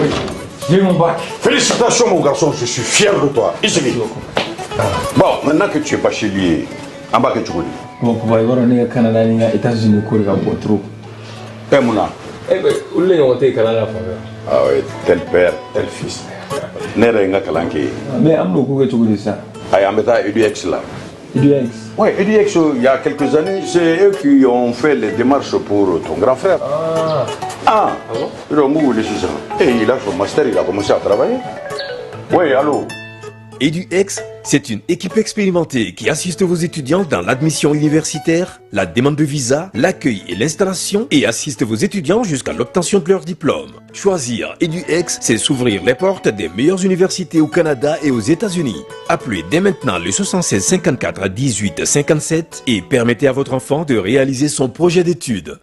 Oui. J'ai mon bac. Félicitations mon garçon, je suis fier de toi. Ici. Bon, maintenant que tu es bachelier, en bas que tu connais. Bon, pour voir, on est au Canada, on est aux États-Unis, on est au trop. Père Mouna. Eh bien, où est-ce qu'on est au Canada? Ah oui, tel père, tel fils. N'est-ce pas Kalanké? Mais on a beaucoup de ça. Ah, on met à EduX là. EduX? Oui, EduX, il y a quelques années, c'est eux qui ont fait les démarches pour ton grand frère. Ah bon? Et il a fait master, il a commencé à travailler. Oui, allô? EduX, c'est une équipe expérimentée qui assiste vos étudiants dans l'admission universitaire, la demande de visa, l'accueil et l'installation et assiste vos étudiants jusqu'à l'obtention de leur diplôme. Choisir EduX, c'est s'ouvrir les portes des meilleures universités au Canada et aux États-Unis. Appelez dès maintenant le 76 54 18 57 et permettez à votre enfant de réaliser son projet d'études.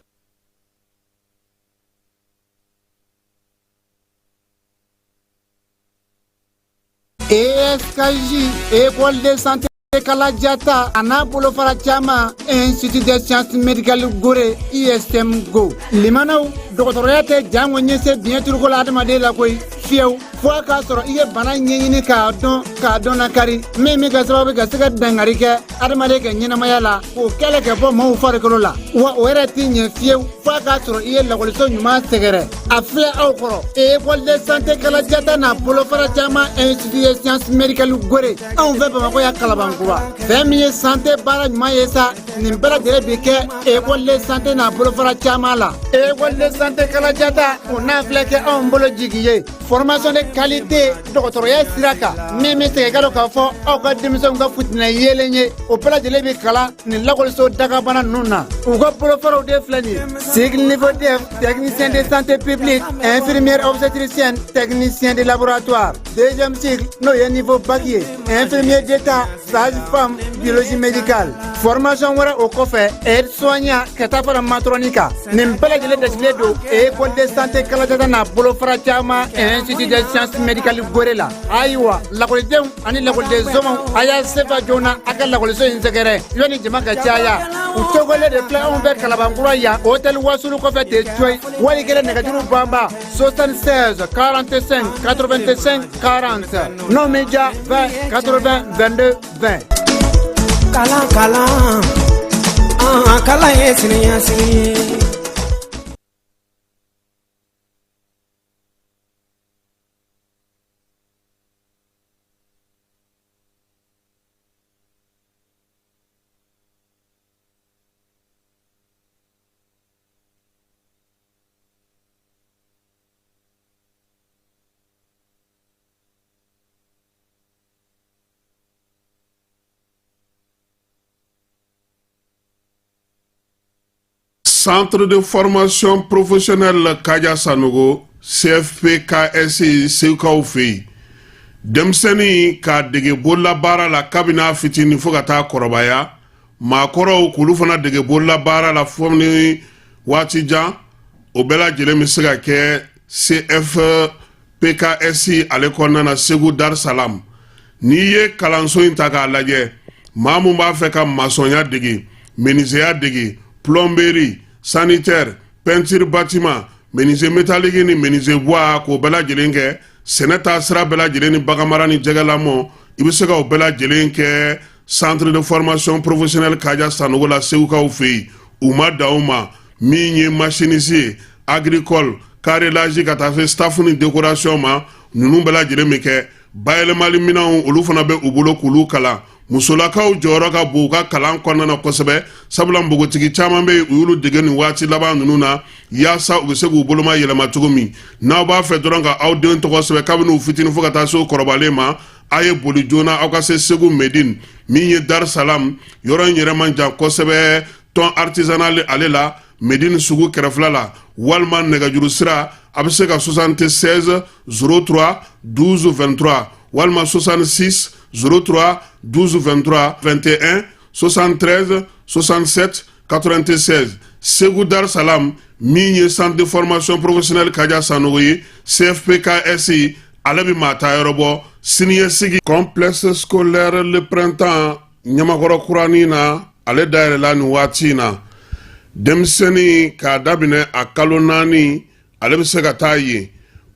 ESKJ, École de santé Kalajata, Anapolo Farachama, Institut de sciences médicales Gore, ISM Go. Limanau, doctorate Jamonyese, bien turcola de la Koi, Fiau, Fuacastro, Bana Yini Kadona Kari, Mimi Gasabe Gasaga Dangarika, Adamareka Yinamayala, ou Kalaka Mo Farcola, ou Eratin, Fiau, Fuacastro, la Colson Yuma Segere, Affaire Okoro, École de santé Kalajata, Napolo Farachama, Institut de sciences médicales Gore, on veut pas Kalabango. Femme santé bara mayesa nimbara dere bike école de santé na bolo fara chamala école de santé kala jata on a fleke on bolo jigiye formation de qualité doctorat siraka meme te galo ka fo o ka dimso nga futina yelenye o pala dele be kala ni lakol so daga bana nuna o go bolo fara de flani cycle niveau de technicien de santé publique infirmière obstétricienne technicien de laboratoire deuxième cycle no niveau bac infirmier d'état sage-femme, biologie médicale. Formation wara au coffre, aide-soignant, katafara matronica. Nimpela de l'État et école de santé Kaladana, Bolofara Chama et Institut de sciences médicales Gorilla. Aïwa, la collection, ani la collection, Aya Sefa Jona, Akal la collection Inzagere, Yoni Jamaka Chaya, ou Togole de Fla, on va Kalabanguraya, Hôtel Wasulu Coffet de Choi, Waligele Negatiru Bamba, 76, 45, 85, 40. Non média 20, 80, 22, 20. Kala, kala yesini. Centre de formation professionnelle Kaja Sanogo, CFP-KSI Seukaufi. Demseni ka dege bola bara la kabina fitini fogata korobaya. Ma koro kulufana dege bola bara la fomni watija. Obela jelemi sega ke CFP-KSI alekona na Segu Dar Salam. Niye kalanso intaka laje. Mamu ba feka masonya dege, menuisier dege, plomberie, sanitaire, peinture bâtiment, menuisier métallique ni menuisier bois ko bela jelenke, seneta sra bela jeleni bagamara ni jegalamo, ibiseka o bela jelenke centre de formation professionnelle Kaja Sanogo la Seukaufi, Uma Dauma, minye machinisier, agricole, carrelage katafe staff ni décoration ma, nunu bela jelemeke, bayele mali minau olufana be ubulo kulu kala. Musolakaw jɔyɔrɔ ka bon u ka kalan kɔnɔna na kosɛbɛ sabula npogotigi caman bɛ u y'olu dege nin waati laban ninnu na yaasa u bɛ se k'u boloma yɛlɛma cogo min n'aw b'a fɛ dɔrɔn ka aw den tɔgɔ sɛbɛn kabini u fitinin fo ka taa se o kɔrɔbalen ma a ye boli joona aw ka se Segu Medine min ye Dar Salam yɔrɔ in yɛrɛ man jan kosɛbɛ tɔn artisanal ale la Medine sugu kɛrɛfɛla la walima nɛgɛjuru sira a bɛ se ka 76 03 12 23 walima 66 03 12 23 21 73 67 96 Segu Dar Salam min centre de formation professionnelle Kaja Sanogo ye CFP-KSI ale bi mata yɔrɔbɔ siniɲɛsigi complexe scolaire le printemps ɲamakɔrɔ kurani na ale dayɛlɛla nin waati na denmisɛnnin k'a daminɛ a kalo 4 ale bɛ se ka taa yen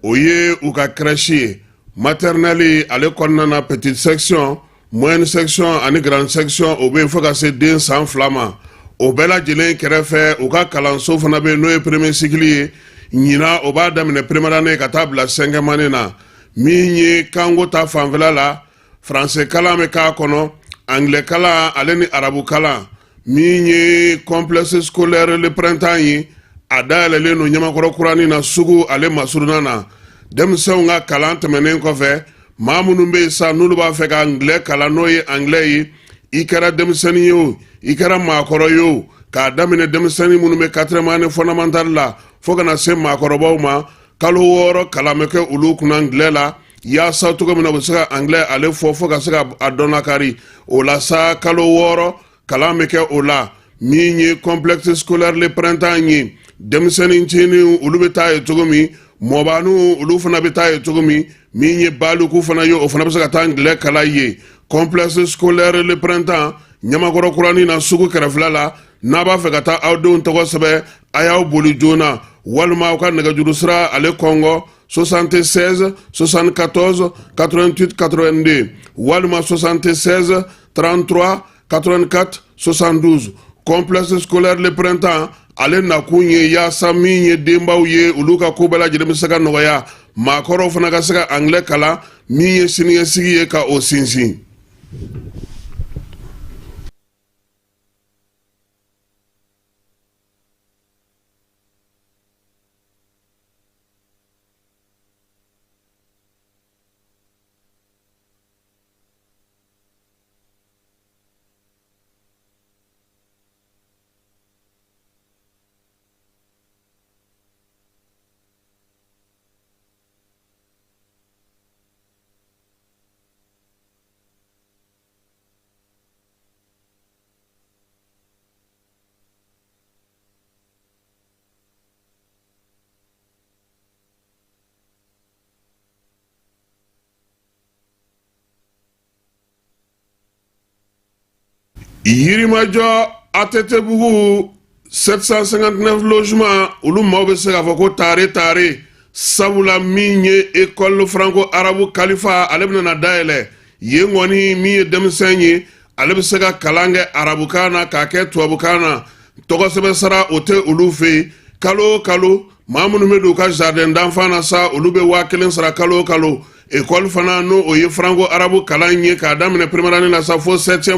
o ye u ka crèche ye maternelle ale kɔnɔna na petite section moyenne section ani grande section o be fo ka se den san fila ma o bɛɛ lajɛlen kɛrɛfɛ u ka kalanso fana be n'o ye premier cycle ye ɲina o b'a daminɛ première année ka taa bila 5e année na min ye kango ta fanfɛla la français kalan bɛ k'a kɔnɔ anglais kalan ale ni arabu kalan min ye complexe scolaire le printemps ye a dayɛlɛlen no ɲamakɔrɔ kurani na sugu ale masurunan na denmisɛnw ka kalan tɛmɛnen kɔfɛ maa minnu bɛ yen sa n'olu b'a fɛ ka anglais kalan n'o ye anglais ye i kɛra denmisɛnnin ye o i kɛra maakɔrɔ ye o k'a daminɛ denmisɛnnin minnu bɛ 4e année fondamentale la fo kana se maakɔrɔbaw ma kalo 6 kalan bɛ kɛ olu kunna anglais la yaasa cogo min na u bɛ se ka anglais ale fɔ ka se ka a dɔn lakari o la sa kalo 6 kalan bɛ kɛ o la min ye complexe scolaire le printemps ye denmisɛnnin ncinin olu bɛ taa ye cogo min mɔbaanu olu fana bɛ taa ye cogo min ye baluku fana ye o fana bɛ se ka taa anglais kalan ye complexe scolaire le printemps ɲamakɔrɔ kurani na sugu kɛrɛfɛla la n'a b'a fɛ ka taa aw denw tɔgɔ sɛbɛ a y'aw boli joona walima aw ka nɛgɛjuru sira ale kɔngɔ 76 74 88 82 walima 76 33 84 72 complexe scolaire le printemps ale nakun ye yaasa min ye denbaw ye olu ka ko bɛɛ lajɛlen bɛ se ka nɔgɔya maakɔrɔw fana ka se ka anglais kalan min ye siniɲɛsigi ye ka o sinsin. Yirimajɔ Atetebugu 759 logements olu maaw bɛ se k'a fɔ ko taare sabula min ye école franco arabu kalifa ale bɛna dayɛlɛ yen kɔni min ye denmisɛn ye ale bɛ se ka kalan kɛ arabukan na k'a kɛ tubabukan na tɔgɔsɛbɛ sara o tɛ olu fɛ yen kalo o kalo maa minnu bɛ don u ka jardin d'enfant na sa olu bɛ 1000 sara kalo o kalo école fana n'o o ye franco arabu kalan ye k'a daminɛ première année la sa fo 7e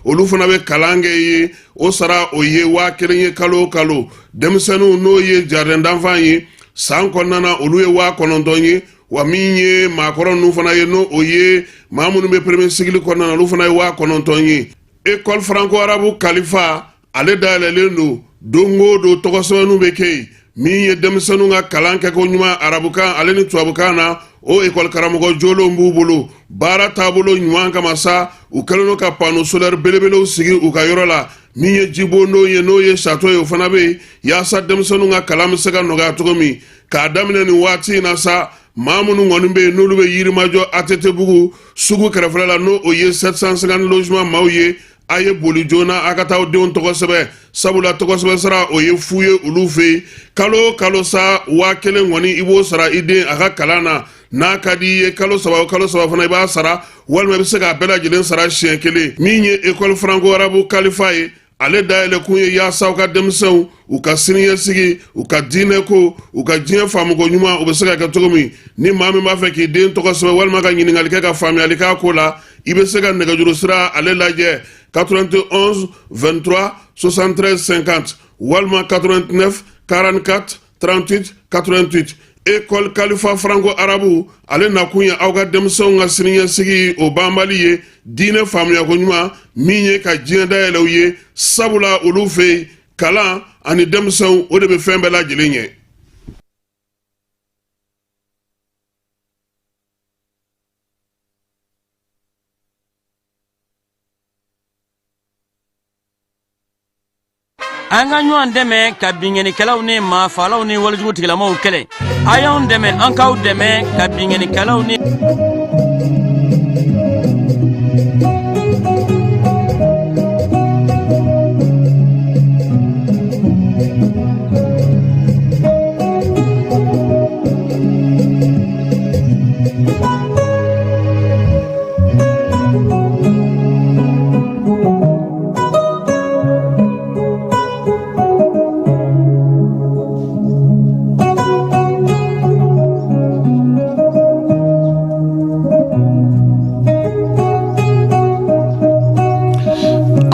olu fana bɛ kalan kɛ ye o sara o ye 1000 ye kalo o kalo denmisɛnninw n'o ye jardin d'enfant ye san kɔnɔna na olu ye 9,000 ye wa min ye maakɔrɔ ninnu fana ye n'o o ye maa minnu bɛ premier cycle kɔnɔna na olu fana ye 9,000 ye école franco arabu kalifa ale dayɛlɛlen don o don tɔgɔsɛbɛnninw bɛ kɛ yen min ye denmisɛnninw ka kalan kɛko ɲuman arabukan ale ni tubabukan na o école karamɔgɔ jolenw b'u bolo baara taabolo ɲuman kama sa u kɛlen don ka panneau solaire belebelew sigi u ka yɔrɔ la min ye jibondon ye n'o ye château ye o fana bɛ yen yaasa denmisɛnninw ka kalan bɛ se ka nɔgɔya cogo min k'a daminɛ nin waati in na sa maa minnu kɔni bɛ yen n'olu bɛ Yirimajɔ Atetebugu sugu kɛrɛfɛla la n'o o ye 750 logements maaw ye a ye boli joona a ka taa aw denw tɔgɔ sɛbɛ sabula tɔgɔsɛbɛ sara o ye fu ye olu fɛ yen kalo o kalo sa 1000 kɔni i b'o sara i den a ka kalan na n'a ka di i ye kalo saba o kalo saba fana i b'a sara walima i bɛ se k'a bɛɛ lajɛlen sara siɲɛ kelen min ye école franco arabu kalifa ye ale dayɛlɛ kun ye yaasa u ka denmisɛnw u ka siniɲɛsigi u ka diinɛ ko u ka diɲɛ faamuko ɲuman u bɛ se ka kɛ cogo min ni maa min b'a fɛ k'i den tɔgɔ sɛbɛ walima ka ɲininkali kɛ ka faamuyali k'a ko la i bɛ se ka nɛgɛjuru sira ale lajɛ 91 23 73 50 walima 89 44 38 88 école kalifa franco arabu ale nakun ye aw ka denmisɛnw ka siniɲɛsigi o banbali ye diinɛ faamuyako ɲuman min ye ka diɲɛ dayɛlɛ u ye sabula olu fɛ yen kalan ani denmisɛnw o de bɛ fɛn bɛɛ lajɛlen ɲɛ. an ka ɲɔgɔn dɛmɛ ka binkɛnikɛlaw ni maafalaw ni walijugutigilamaw kɛlɛ a y'anw dɛmɛ an k'aw dɛmɛ ka binkɛnikɛlaw ni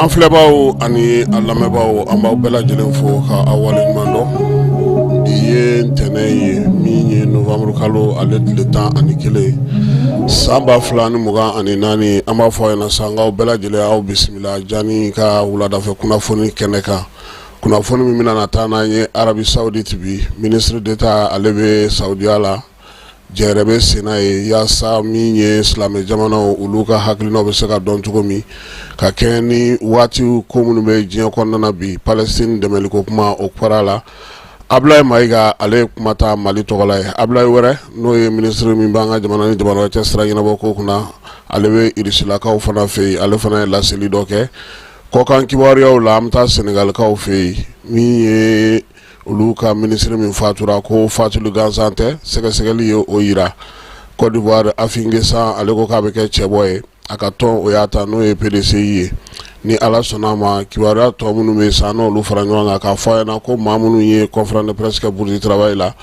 an filɛbaaw ani a lamɛnbaaw an b'aw bɛɛ lajɛlen fo ka aw waleɲuman dɔn bi ye ntɛnɛn ye min ye novembre kalo ale tile 11 san 2024 an b'a fɔ a ɲɛna san k'aw bɛɛ lajɛlen aw bisimila jani ka wuladafɛ kunnafoni kɛnɛ kan kunnafoni min bɛna na taa n'an ye Arabi Saoudite bi ministre d'État ale bɛ Saudiya la jɛrɛ bɛ senna ye yaasa min ye silamɛ jamanaw olu ka hakilinaw bɛ se ka dɔn cogo min ka kɛ ni waati ko minnu bɛ diɲɛ kɔnɔna na bi Palestine dɛmɛliko kuma o kɔrɔ la Ablaye Mayiga ale ye kuma ta Mali tɔgɔ la ye Ablaye wɛrɛ n'o ye ministre min b'an ka jamana ni jamana cɛ sira ɲɛnabɔ ko kunna ale bɛ Irisilakaw fana fɛ yen ale fana ye laseli dɔ kɛ kɔkan kibaruyaw la an bɛ taa Senegalikaw fɛ yen min ye olu ka ministre min fatura ko fatuli gansan tɛ sɛgɛsɛgɛli ye o yira Côte d'Ivoire Afingesan ale ko k'a bɛ kɛ cɛbɔ ye a ka tɔn o y'a ta n'o ye PDCI ye ni Ala sɔnna ma kibaruya tɔ minnu bɛ san n'olu fara ɲɔgɔn kan k'a fɔ a ɲɛna ko maa minnu ye conférence de presse kɛ Bourgi Travail la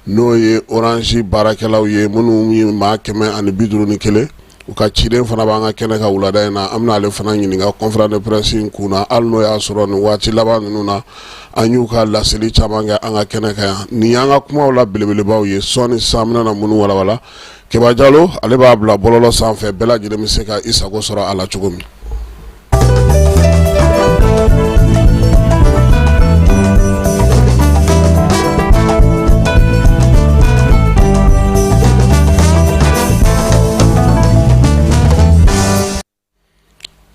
n'o ye Orange baarakɛlaw ye minnu ye maa 151 u ka ciden fana b'an ka kɛnɛ ka wulada in na an bɛna ale fana ɲininka conférence de presse in kunna hali n'o y'a sɔrɔ nin waati laban ninnu na an y'u ka laseli caman kɛ an ka kɛnɛ kan yan nin y'an ka kumaw la belebelebaw ye sɔɔni san bɛna na minnu walawala Keba Jalo ale b'a bila bɔlɔlɔ sanfɛ bɛɛ lajɛlen bɛ se ka i sago sɔrɔ a la cogo min.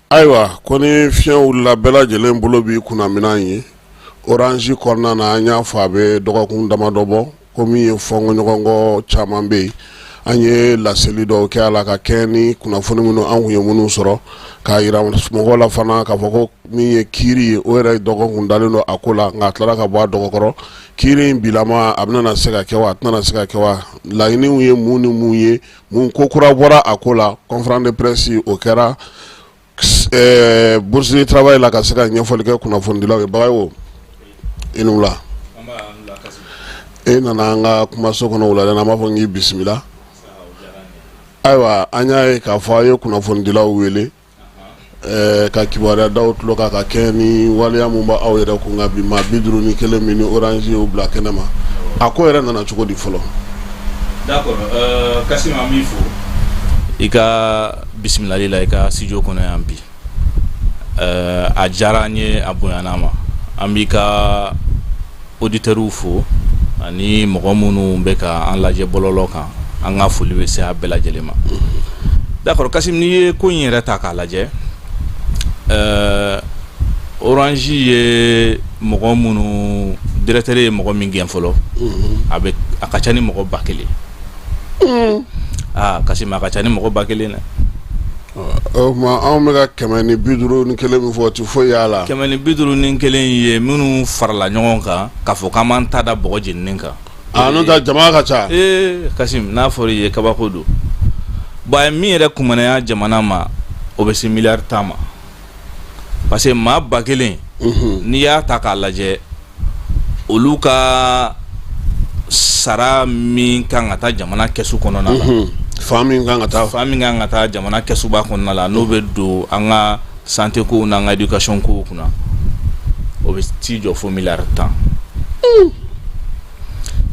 Ayiwa ko ni fiɲɛ wulila bɛɛ lajɛlen bolo b'i kunna minan ye Orange kɔnɔna na an y'a fɔ a bɛ dɔgɔkun damadɔ bɔ ko min ye fɔnkɔɲɔgɔnkɔ caman bɛ yen an ye laseli dɔw kɛ a la ka kɛ ni kunnafoni minnu an kun ye minnu sɔrɔ k'a yira mɔgɔw la fana k'a fɔ ko min ye kiiri ye o yɛrɛ dɔgɔkun dalen don a ko la nka a tilara ka bɔ a dɔgɔkɔrɔ kiiri in bilama a bɛna na se ka kɛ wa a tɛna na se ka kɛ wa laɲiniw ye mun ni mun ye mun ko kura bɔra a ko la conférence de presse o kɛra Bourgi Travail la ka se ka ɲɛfɔli kɛ kunnafonidilaw ye Bagayogo i ni wula e nana an ka kumaso kɔnɔ wula an b'a fɔ n k'i bisimila ayiwa an y'a ye k'a fɔ a ye kunnafonidilaw wele ka kibaruya daw tulo kan ka kɛ ni waleya mun b'aw yɛrɛ kun nka bi maa 51 min ni Orange y'o bila kɛnɛ ma a ko yɛrɛ nana cogo di fɔlɔ. D'accord Kassim an b'i fo i ka bisimilali la i ka studio kɔnɔ yan bi a diyara an ye a bonyana ma an b'i ka auditeurs fo ani mɔgɔ minnu bɛ ka an lajɛ bɔlɔlɔ kan an ka foli bɛ se a bɛɛ lajɛlen ma d'accord Kassim n'i ye ko in yɛrɛ ta k'a lajɛ Orange ye mɔgɔ minnu directeur ye mɔgɔ min gɛn fɔlɔ a ka ca ni mɔgɔ 1000 Kassim a ka ca ni mɔgɔ 1000 dɛ o tuma anw bɛ ka 151 min fɔ o tɛ foyi y'a la 151 ye minnu farala ɲɔgɔn kan k'a fɔ k'an m'an ta da bɔgɔ jeninen kan n'o tɛ jama ka ca Kassim n'a fɔra i ye kabako don bon a ye min yɛrɛ kumanaya jamana ma o bɛ se miliyari 10 ma parce que maa 1000 n'i y'a ta k'a lajɛ olu ka sara min kan ka taa jamana kɛsu kɔnɔna la fa min kan ka taa jamana kɛsuba kɔnɔna la n'o bɛ don an ka santé kow n'an ka éducation kow kunna o bɛ t'i jɔ fo miliyari 10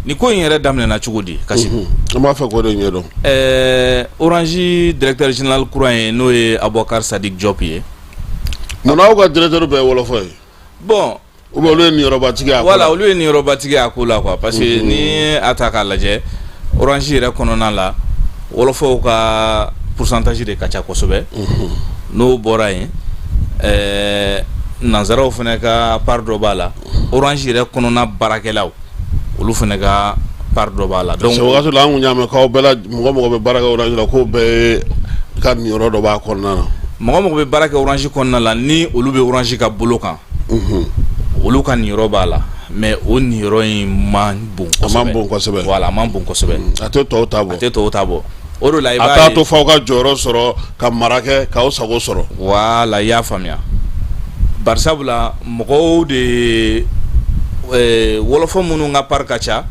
ni ko in yɛrɛ daminɛna cogo di Kassim an b'a fɛ k'o de ɲɛdɔn Orange directeur général kura ye n'o ye Aboubacar Sadiq Diop ye munna aw ka directeur bɛɛ ye wɔlɔfɔ ye bon olu ye niyɔrɔbatigi a ko la voilà olu ye niyɔrɔbatigi a ko la quoi parce que ni a ta k'a lajɛ Orange yɛrɛ kɔnɔna la wɔlɔfɔw ka pourcentage de ka ca kosɛbɛ n'o bɔra yen nanzaraw fana ka part dɔ b'a la Orange yɛrɛ kɔnɔna baarakɛlaw olu fana ka part dɔ b'a la donc wagati la an kun y'a mɛn k'aw bɛɛ la mɔgɔ bɛ baara kɛ Orange la k'o bɛɛ ka niyɔrɔ dɔ b'a kɔnɔna na mɔgɔ bɛ baara kɛ Orange kɔnɔna la ni olu bɛ Orange ka bolo kan olu ka niyɔrɔ b'a la mais o niyɔrɔ in man bon kosɛbɛ voilà man bon kosɛbɛ a tɛ tɔw ta bɔ o de la i b'a ye a t'a to f'aw ka jɔyɔrɔ sɔrɔ ka mara kɛ k'aw sago sɔrɔ voilà i y'a faamuya barisabula mɔgɔw de wɔlɔfɔ minnu ka part ka ca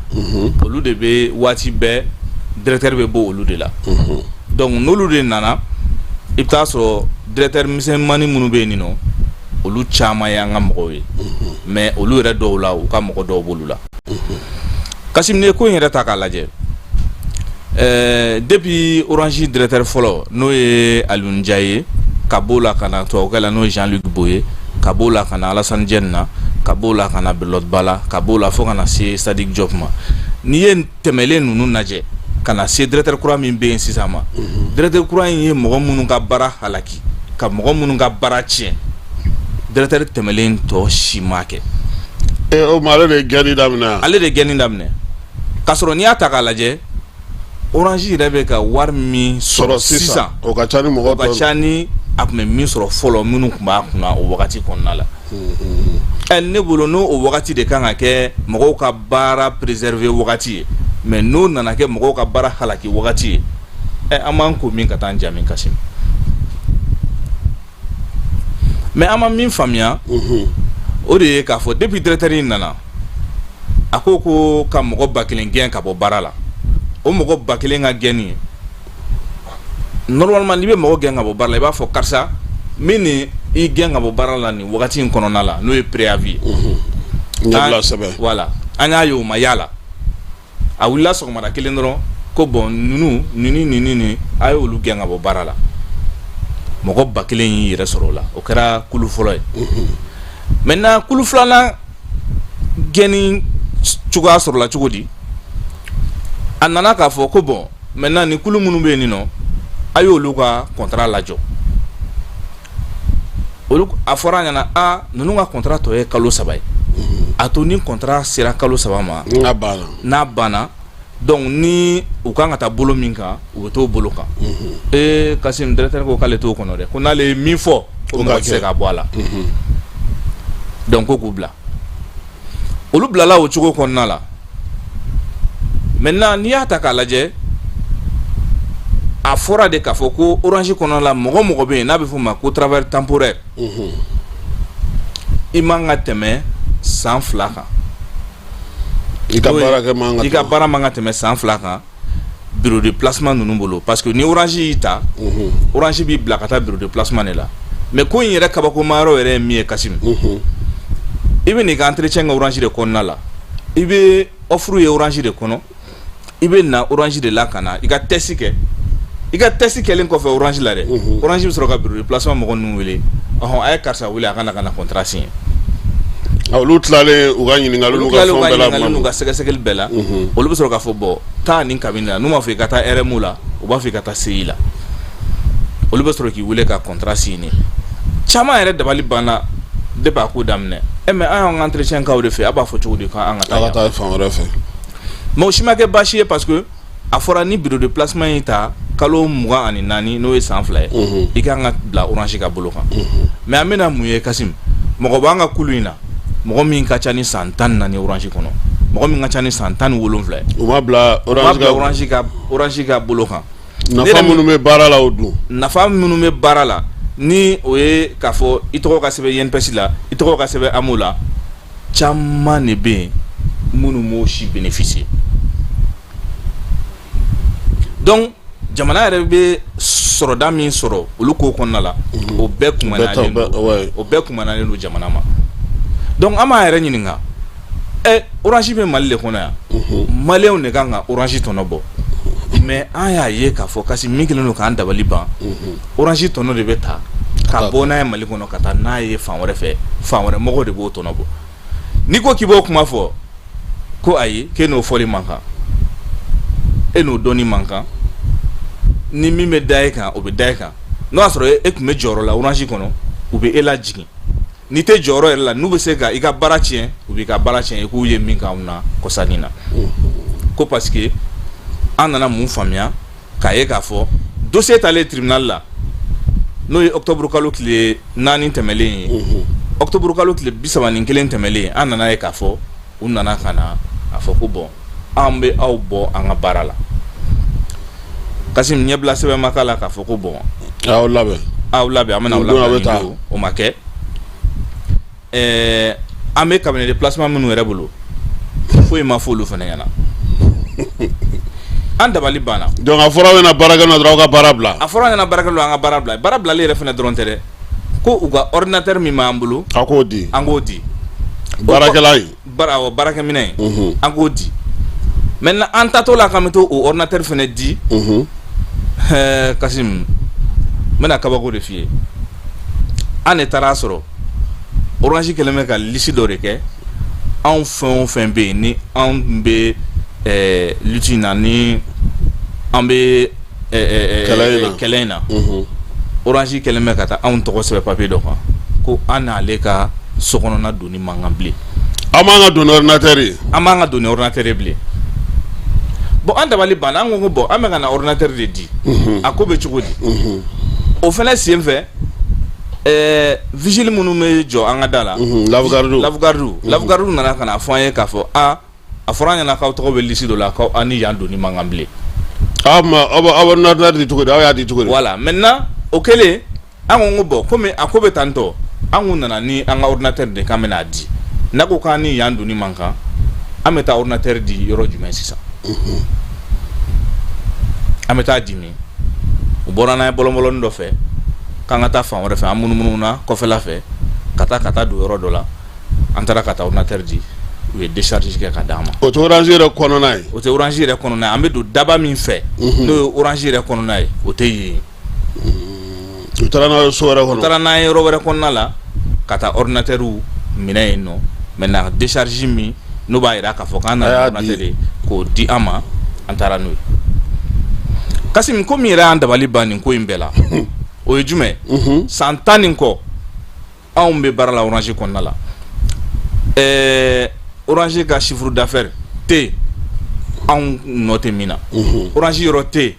olu de bɛ waati bɛɛ directeur bɛ bɔ olu de la donc n'olu de nana i bɛ taa sɔrɔ directeur misɛnmanin minnu bɛ yen nɔ olu caman y'an ka mɔgɔw ye mais olu yɛrɛ dɔw la u ka mɔgɔ dɔw b'olu la Kasim ne ko in yɛrɛ ta k'a lajɛ depuis Orange directeur fɔlɔ n'o ye Alioune Ndiaye ka b'o la ka na tubabukɛ la n'o ye Jean-Luc Boye ka b'o la ka na Alassane Dieng na ka b'o la ka na Belot Bala ka b'o la fo ka na se Sadik Diop ma n'i ye tɛmɛlen ninnu lajɛ ka na se directeur kura min bɛ yen sisan ma directeur kura in ye mɔgɔ minnu ka baara halaki ka mɔgɔ minnu ka baara tiɲɛ directeur tɛmɛlen tɔ si ma kɛ o ma ale de gɛnni daminɛ ale de gɛnni daminɛ k'a sɔrɔ n'i y'a ta k'a lajɛ Orange yɛrɛ bɛ ka wari min sɔrɔ sisan o ka ca ni mɔgɔ o ka ca ni a tun bɛ min sɔrɔ fɔlɔ minnu tun b'a kunna o wagati kɔnɔna la ne bolo n'o o wagati de kan ka kɛ mɔgɔw ka baara préserver wagati ye mais n'o nana kɛ mɔgɔw ka baara halaki wagati ye an b'an ko min ka taa an ja min Kasim mais an ma min faamuya o de ye k'a fɔ depuis directeur in nana a ko ka mɔgɔ 1000 gɛn ka bɔ baara la o mɔgɔ 1000 ka gɛnni normalement n'i bɛ mɔgɔ gɛn ka bɔ baara la i b'a fɔ karisa min ni i gɛn ka bɔ baara la nin wagati in kɔnɔna la n'o ye préavis voilà an y'a ye o ma yala a wulila sɔgɔmada kelen dɔrɔn ko bon nini a ye olu gɛn ka bɔ baara la mɔgɔ 1000 y'i yɛrɛ sɔrɔ o la o kɛra kulu fɔlɔ ye maintenant kulu filanan gɛnni cogoya sɔrɔla cogo di a nana k'a fɔ ko bon maintenant ni kulu minnu bɛ yen nɔ a y'olu ka contrat lajɔ olu a fɔra a ɲɛna ninnu ka contrat tɔ ye kalo 3 ye a to ni contrat sera kalo 3 ma n'a banna donc ni u kan ka taa bolo min kan u bɛ t'o bolo kan Kasim directeur ko k'ale t'o kɔnɔ dɛ ko n'ale ye min fɔ ko mɔgɔ tɛ se ka bɔ a la donc ko k'u bila olu bilala o cogo kɔnɔna la maintenant n'i y'a ta k'a lajɛ a fɔra de k'a fɔ ko Orange kɔnɔna la mɔgɔ bɛ yen n'a bɛ f'o ma ko travail temporaire i man ka tɛmɛ san 2 kan i ka baara man ka tɛmɛ san 2 kan bureau de placement ninnu bolo parce que ni Orange y'i ta Orange b'i bila ka taa bureau de placement de la mais ko in yɛrɛ kabakoma yɔrɔ yɛrɛ ye min ye Kasim i bɛ n'i ka entretien kɛ Orange de kɔnɔna la i bɛ offre ye Orange de kɔnɔ i bɛ na Orange de la ka na i ka test kɛ i ka test kɛlen kɔfɛ Orange la dɛ Orange bɛ sɔrɔ ka bureau de placement mɔgɔ ninnu wele a ye karisa wele a ka na contrat signer olu tilalen u ka ɲininkaliw n'u ka fɛnw bɛɛ la n'u ka sɛgɛsɛgɛli bɛɛ la olu bɛ sɔrɔ k'a fɔ bon taa nin kabini la n'u m'a fɔ i ka taa RMU la u b'a fɔ i ka taa CI la olu bɛ sɔrɔ k'i wele ka contrat signer caman yɛrɛ dabali banna depuis a ko daminɛ mais an y'an ka entretien k'aw de fɛ a b'a fɔ cogo di k'an ka taa fan wɛrɛ fɛ mais o si ma kɛ baasi ye parce que a fɔra ni bureau de placement in ta kalo 24 n'o ye san 2 ye i kan ka bila Orange ka bolo kan mais an bɛna mun ye Kasim mɔgɔ b'an ka kulu in na mɔgɔ min ka ca ni san 14 Orange kɔnɔ mɔgɔ min ka ca ni san 17 ye u ma bila Orange ka bolo kan nafa minnu bɛ baara la o dun nafa minnu bɛ baara la ni o ye k'a fɔ i tɔgɔ ka sɛbɛn INPS la i tɔgɔ ka sɛbɛn AMO la caman de bɛ yen minnu m'o si bénéficier donc jamana yɛrɛ bɛ sɔrɔda min sɔrɔ olu ko kɔnɔna la o bɛɛ kumanalen don jamana ma donc an b'a yɛrɛ ɲininka Orange bɛ Mali de kɔnɔ yan maliyɛnw de kan ka Orange tɔnɔ bɔ mais an y'a ye k'a fɔ kasi min kɛlen don k'an dabali ban Orange tɔnɔ de bɛ ta ka bɔ n'a ye Mali kɔnɔ ka taa n'a ye fan wɛrɛ fɛ fan wɛrɛ mɔgɔw de b'o tɔnɔ bɔ n'i ko k'i b'o kuma fɔ ko ayi k'e n'o fɔli man kan e n'o dɔnni man kan ni min bɛ da e kan o bɛ da e kan n'o y'a sɔrɔ e tun bɛ jɔyɔrɔ la Orange kɔnɔ u bɛ e lajigin n'i tɛ jɔyɔrɔ yɛrɛ la n'u bɛ se ka i ka baara tiɲɛ u b'i ka baara tiɲɛ i k'u ye min k'anw na kɔsannin na ko parce que an nana mun faamuya k'a ye k'a fɔ dossier taalen tribunal la n'o ye octobre kalo tile 4 tɛmɛlen ye octobre kalo tile 31 tɛmɛlen an nana ye k'a fɔ u nana ka na a fɔ ko bon an bɛ aw bɔ an ka baara la Kasim ɲɛbila sɛbɛn ma k'a la k'a fɔ ko bon aw labɛn an bɛna aw labɛn o ma kɛ an bɛ cabinet de placement minnu yɛrɛ bolo foyi ma fɔ olu fana ɲɛna an dabali banna donc a fɔra bɛna baara kɛ na dɔrɔn aw ka baara bila a fɔra ɲɛna baara kɛ an ka baara bila baara bilali yɛrɛ fana dɔrɔn tɛ dɛ ko u ka ordinateur min b'an bolo a k'o di an k'o di baarakɛla ye baarakɛminɛ ye an k'o di maintenant an tatɔ la k'an bɛ to o ordinateur fɛnɛ di Kasim n bɛna kabako de f'i ye an de taara sɔrɔ Orange kɛlen bɛ ka liste dɔ de kɛ anw fɛn o fɛn bɛ yen ni anw bɛ lutte in na ni an bɛ kɛlɛ in na Orange kɛlen bɛ ka taa anw tɔgɔ sɛbɛn papier dɔ kan ko an n'ale ka sokɔnɔna donni man kan bilen an b'an ka don ni ordinateur ye an b'an ka don ni ordinateur ye bilen bon an dabali banna an ko bon an bɛ ka na ordinateur de di a ko bɛ cogo di o fɛnɛ sen fɛ vigile minnu bɛ jɔ an ka da la lafgardu nana ka na fɔ an ye k'a fɔ a fɔra an ɲɛna k'aw tɔgɔ bɛ liste dɔ la k'aw an ni yan donni man kan bilen aw bɛ ordinateur di cogo di aw y'a di cogo di voilà maintenant o kɛlen an ko bon komi a ko bɛ tan tɔ an kun nana ni an ka ordinateur de k'an bɛna di n'a ko k'an ni yan donni man kan an bɛ taa ordinateur di yɔrɔ jumɛn sisan an bɛ taa di min u bɔra n'an ye bɔlɔnbɔlɔnin dɔ fɛ k'an ka taa fan wɛrɛ fɛ an munumunu na kɔfɛla fɛ ka taa don yɔrɔ dɔ la an taara ka taa ordinateur di u ye décharge kɛ ka d'an ma o tɛ Orange yɛrɛ kɔnɔna ye o tɛ Orange yɛrɛ kɔnɔna ye an bɛ don daba min fɛ n'o ye Orange yɛrɛ kɔnɔna ye o tɛ yen u taara n'a ye so wɛrɛ kɔnɔ u taara n'an ye yɔrɔ wɛrɛ kɔnɔna la ka taa ordinateur minɛ yen nɔ maintenant décharge min n'o b'a yira k'a fɔ k'an nana ordinateur de k'o di an ma an taara n'o ye Kasim ko min yɛrɛ y'an dabali ban nin ko in bɛɛ la o ye jumɛn san 10 nin kɔ anw bɛ baara la Orange kɔnɔna la Orange ka chiffre d'affaires tɛ anw nɔ tɛ min na Orange yɔrɔ tɛ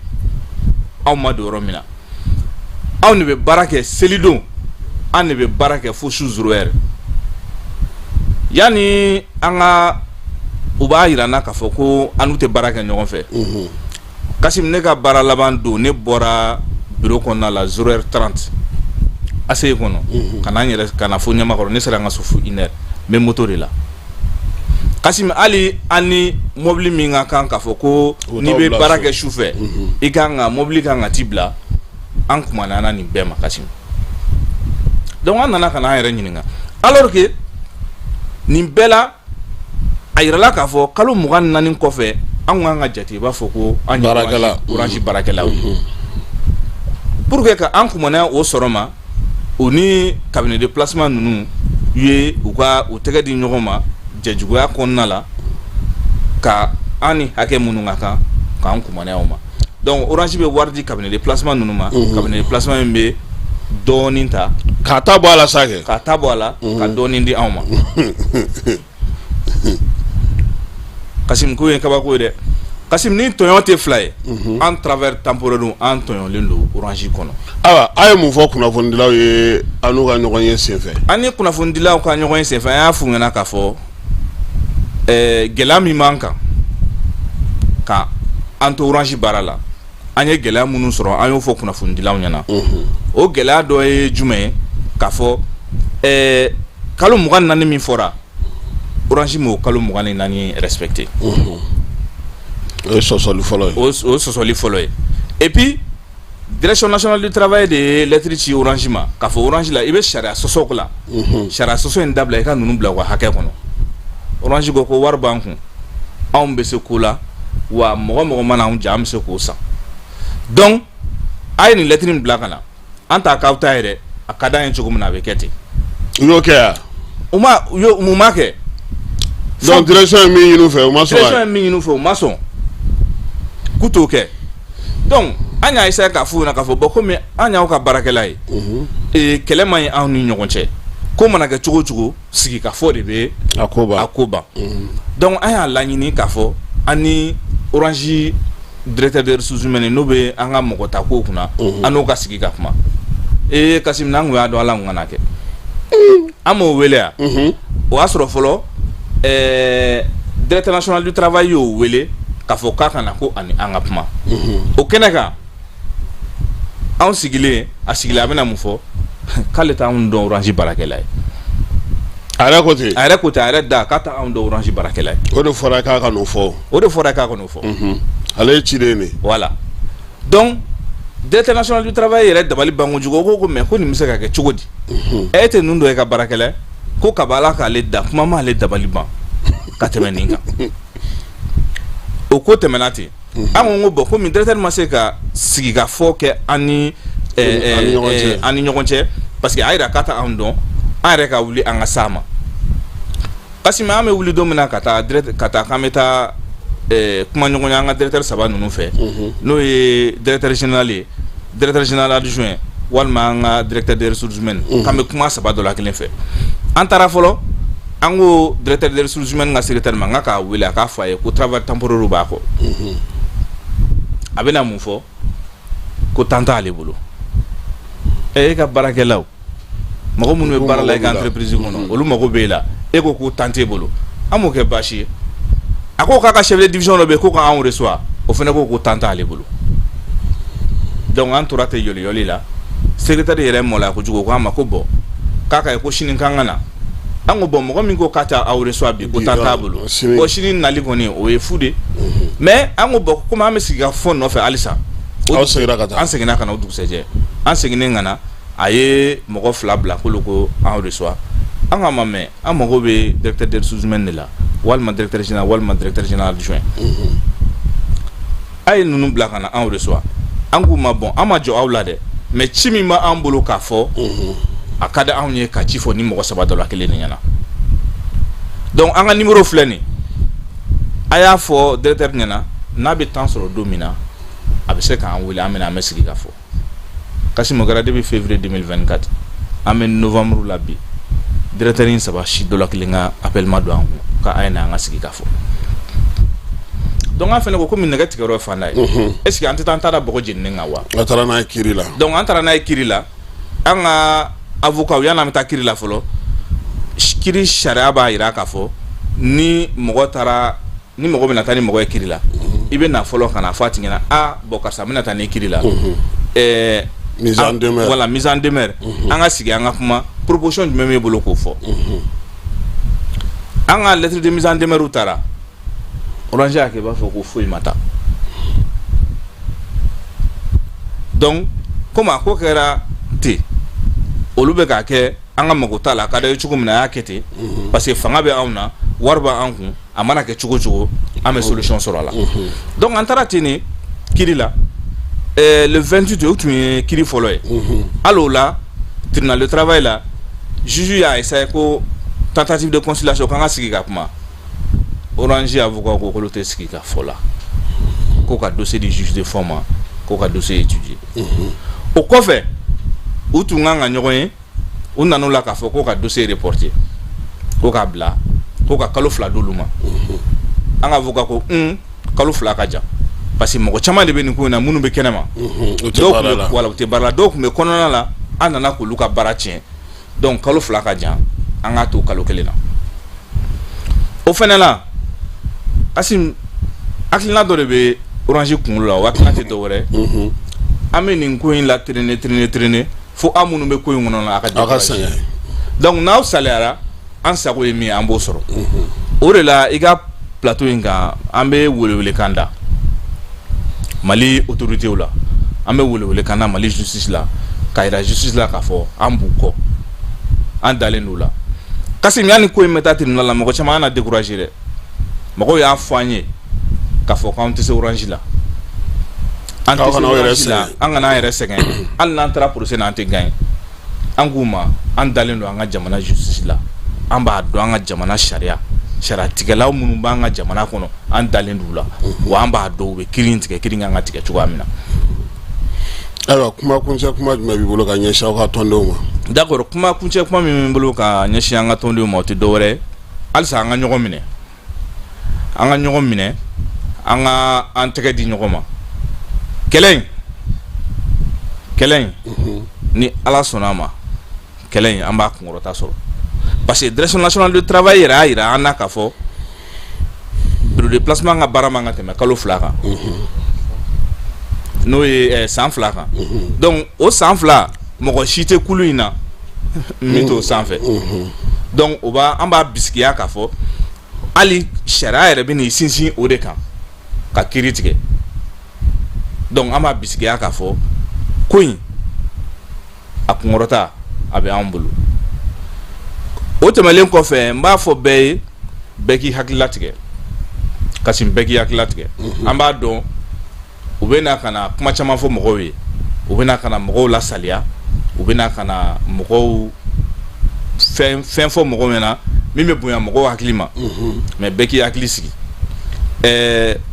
anw ma don yɔrɔ min na anw de bɛ baara kɛ selidon an de bɛ baara kɛ fo su 0 heure yanni an ka u b'a yira n na k'a fɔ ko an n'u tɛ baara kɛ ɲɔgɔn fɛ Kasim ne ka baara laban don ne bɔra bureau kɔnɔna la 0h30 ACI kɔnɔ ka na n yɛrɛ ka na fo Ɲamakɔrɔ ne sera n ka so fo 1h n bɛ moto de la Kasim hali an ni mobili min ka kan k'a fɔ ko n'i bɛ baara kɛ su fɛ i kan ka mobili kan ka t'i bila an kumana na nin bɛɛ ma Kasim donc an nana ka na an yɛrɛ ɲininka alors que nin bɛɛ la a yirala k'a fɔ kalo 24 kɔfɛ an kan ka jate i b'a fɔ ko an ye Orange baarakɛlaw ye pour que ka an kumana o sɔrɔ ma o ni cabinet de placement ninnu ye u tɛgɛ di ɲɔgɔn ma jɛjuguya kɔnɔna la ka an ni hakɛ minnu ka kan k'an kumana o ma donc Orange bɛ wari di cabinet de placement ninnu ma cabinet de placement min bɛ dɔɔnin ta k'a ta bɔ a la sa kɛ k'a ta bɔ a la ka dɔɔnin di anw ma Kasim ko ye kabako ye dɛ Kasim ni tɔɲɔn tɛ fila ye en travers temporaire an tɔɲɔnlen don Orange kɔnɔ awa a ye mun fɔ kunnafonidilaw ye an n'u ka ɲɔgɔn ye senfɛ an ni kunnafonidilaw ka ɲɔgɔn ye senfɛ an y'a f'u ɲɛna k'a fɔ gɛlɛya min b'an kan ka an to Orange baara la an ye gɛlɛya minnu sɔrɔ an y'o fɔ kunnafonidilaw ɲɛna o gɛlɛya dɔ ye jumɛn ye k'a fɔ kalo 24 min fɔra Orange m'o kalo 24 respecté o ye sɔsɔli fɔlɔ ye o sɔsɔli fɔlɔ ye et puis direction nationale du travail de ye lettre ci Orange ma k'a fɔ Orange la i bɛ sariya sɔsɔ la sariya sɔsɔ in dabila i ka ninnu bila u ka hakɛ kɔnɔ Orange ko ko wari b'an kun anw bɛ se ko la wa mɔgɔ mana anw ja an bɛ se k'o san donc a ye nin lettre in bila ka na an t'a k'aw ta yɛrɛ a ka d'an ye cogo min na a bɛ kɛ ten u y'o kɛ yan mun ma kɛ donc direction ye min ɲini u fɛ u ma sɔn direction ye min ɲini u fɛ u ma sɔn k'u t'o kɛ donc an y'a essayer k'a f'u ɲɛna k'a fɔ bon komi an y'aw ka baarakɛla ye kɛlɛ man ɲi anw ni ɲɔgɔn cɛ ko mana kɛ cogo o cogo sigi ka fɔ de bɛ a ko ban donc an y'a laɲini k'a fɔ an ni Orange directeur des ressources humaines n'o bɛ an ka mɔgɔ ta ko kunna an n'o ka sigi ka kuma Kasim n'an kun y'a dɔn ala kun kana kɛ an m'o wele yan o y'a sɔrɔ fɔlɔ directeur national du travail y'o wele k'a fɔ k'a kana ko ani an ka kuma o kɛnɛ kan anw sigilen a sigilen a bɛna mun fɔ k'ale t'anw dɔn Orange baarakɛla ye a yɛrɛ ko ten a yɛrɛ da k'a t'anw dɔn Orange baarakɛla ye o de fɔra k'a ka n'o fɔ o de fɔra k'a ka n'o fɔ ale ye ciden de voilà donc directeur national du travail yɛrɛ dabali banko jugu ko mais ko nin bɛ se ka kɛ cogo di e tɛ ninnu dɔ ye ka baarakɛla ko kabala k'ale da kuma ma ale dabali ban ka tɛmɛ nin kan o ko tɛmɛna ten an ko bon komi directeur ma se ka sigi ka fɔ kɛ an ni ɲɔgɔn cɛ parce que a yɛrɛ ka taa anw dɔn an yɛrɛ ka wuli an ka s'a ma parce que an bɛ wuli don min na ka taa k'an bɛ taa kuma ɲɔgɔnya an ka directeur saba ninnu fɛ n'o ye directeur général ye directeur général adjoint walima an ka directeur des ressources humaines k'an bɛ kuma saba dɔ la kelen fɛ an taara fɔlɔ an ko directeur des ressources humaines ka secrétaire ma n ka k'a wele a k'a fɔ a ye ko travail temporaire b'a kɔ a bɛna mun fɔ ko temps t'ale bolo e ka baarakɛlaw mɔgɔ minnu bɛ baara la i ka entreprise kɔnɔ olu mago b'e la e ko ko temps t'e bolo an m'o kɛ baasi ye a ko k'a ka chef de division dɔ bɛ yen ko k'anw reçoit o fana ko temps t'ale bolo donc an tora ten yɔliyɔli la secrétaire yɛrɛ mɔla kojugu ko an ma ko bon k'a ka ye ko sini k'an ka na an ko bon mɔgɔ min ko k'a t'a aw reçoit bi ko temps t'a bolo bon sini nali kɔni o ye fu de mais an ko bon komi an bɛ sigi ka fɔ nɔfɛ halisa aw seginna ka taa an seginna ka na o dugusɛjɛ an seginnen ka na a ye mɔgɔ 2 bila k'olu ko aw reçoit an ka ma mɛn an mago bɛ directeur des ressources humaines de la walima directeur général walima directeur général adjoint a ye ninnu bila ka na aw reçoit an k'u ma bon an ma jɔ aw la dɛ mais ci min b'an bolo k'a fɔ a ka di anw ye ka ci fɔ ni mɔgɔ 3 dɔ la kelen de ɲɛna donc an ka numéro filɛ nin a y'a fɔ directeur ɲɛna n'a bɛ temps sɔrɔ don min na a bɛ se k'an wele an bɛ sigi ka fɔ Kassim kɛra depuis février 2024 an bɛ novembre la bi directeur in 3 si dɔ la kelen ka appel ma don an kun k'a ye na an ka sigi ka fɔ donc an fɛnɛ ko komi nɛgɛ tigɛyɔrɔ ye fanda ye est ce que an tɛ taa an taara bɔgɔ jeninen kan wa a taara n'a ye kiiri la donc an taara n'a ye kiiri la an ka avocat yan'an bɛ taa kiiri la fɔlɔ kiiri sariya b'a jira k'a fɔ ni mɔgɔ bɛna taa ni mɔgɔ ye kiiri la i bɛ na fɔlɔ ka na fɔ a tigi ɲɛna a bon karisa n bɛna taa ni kiiri la mise en demeure voilà mise en demeure an ka sigi an ka kuma proposition jumɛn b'e bolo k'o fɔ an ka lettre de mise en demeure taara Orange y'a kɛ i b'a fɔ ko foyi ma taa donc comme a ko kɛra ten olu bɛ k'a kɛ an ka mago t'a la a ka d'a ye cogo min na a y'a kɛ ten parce que fanga bɛ anw na wari b'an kun a mana kɛ cogo cogo an bɛ solution sɔrɔ a la donc an taara ten ne kiiri la le 28 o tun ye kiiri fɔlɔ ye hali o la tribunal de travail la juge y'a essayé ko tentative de conciliation k'an ka sigi ka kuma Orange avocat ko k'olu tɛ sigi ka fɔ la ko ka dossier di juge de fond ma ko ka dossier étudier o kɔfɛ u tun kan ka ɲɔgɔn ye u nan'o la k'a fɔ ko ka dossier reporter ko k'a bila ko ka kalo 2 d'olu ma an ka avocat ko kalo 2 ka jan parce que mɔgɔ caman de bɛ nin ko in na minnu bɛ kɛnɛma dɔw tɛ baara la dɔw tun bɛ kɔnɔna la an nana k'olu ka baara tiɲɛ donc kalo 2 ka jan an k'a to kalo 1 na o fɛnɛ la Kassim hakilina dɔ de bɛ Orange kunkolo la o hakilina tɛ dɔ wɛrɛ an bɛ nin ko in la traîner fo an minnu bɛ ko in kɔnɔ la a ka décourager donc n'aw saliyara an sago ye min ye an b'o sɔrɔ o de la i ka plateau in kan an bɛ welewelekan da Mali autorités la an bɛ welewelekan da Mali justice la ka yira justice la k'a fɔ an b'u kɔ an dalen d'o la Kassim yanni ko in bɛ taa tribunal la mɔgɔ caman na décourager dɛ mɔgɔw y'a fɔ an ye k'a fɔ k'an tɛ se Orange la an tɛ se Orange la an kana an yɛrɛ sɛgɛn hali n'an taara procès la an tɛ gagner an k'u ma an dalen don an ka jamana justice la an b'a dɔn an ka jamana sariya tigɛlaw minnu b'an ka jamana kɔnɔ an dalen d'u la wa an b'a dɔn u bɛ kiiri in tigɛ kiiri kan ka tigɛ cogoya min na. ayiwa kuma kuncɛ kuma jumɛn b'i bolo ka ɲɛsin aw ka tɔndenw ma. d'accord kuma kuncɛ kuma min b'i bolo ka ɲɛsin an ka tɔndenw ma o tɛ dɔwɛrɛ ye halisa an ka ɲɔgɔn minɛ an ka an tɛgɛ di ɲɔgɔn ma kɛlɛ in ni Ala sɔnna a ma kɛlɛ in an b'a kunkɔrɔta sɔrɔ parce que direction nationale de travail yɛrɛ y'a jira an na k'a fɔ bureau de placement ka baara man ka tɛmɛ kalo 2 kan n'o ye san 2 kan donc o san 2 mɔgɔ si tɛ kulu in na min t'o sanfɛ donc an b'a bisikiya k'a fɔ hali sariya yɛrɛ bɛ n'i sinsin o de kan ka kiiri tigɛ donc an b'a bisikiya k'a fɔ koin a kunkɔrɔta a bɛ an bolo o tɛmɛlen kɔfɛ n b'a fɔ bɛɛ ye bɛɛ k'i hakili latigɛ kasi bɛɛ k'i hakili latigɛ an b'a dɔn u bɛ na ka na kuma caman fɔ mɔgɔw ye u bɛ na ka na mɔgɔw lasaliya u bɛ na ka na mɔgɔw fɛn fɔ mɔgɔw ɲɛna min bɛ bonya mɔgɔw hakili ma mais bɛɛ k'i hakili sigi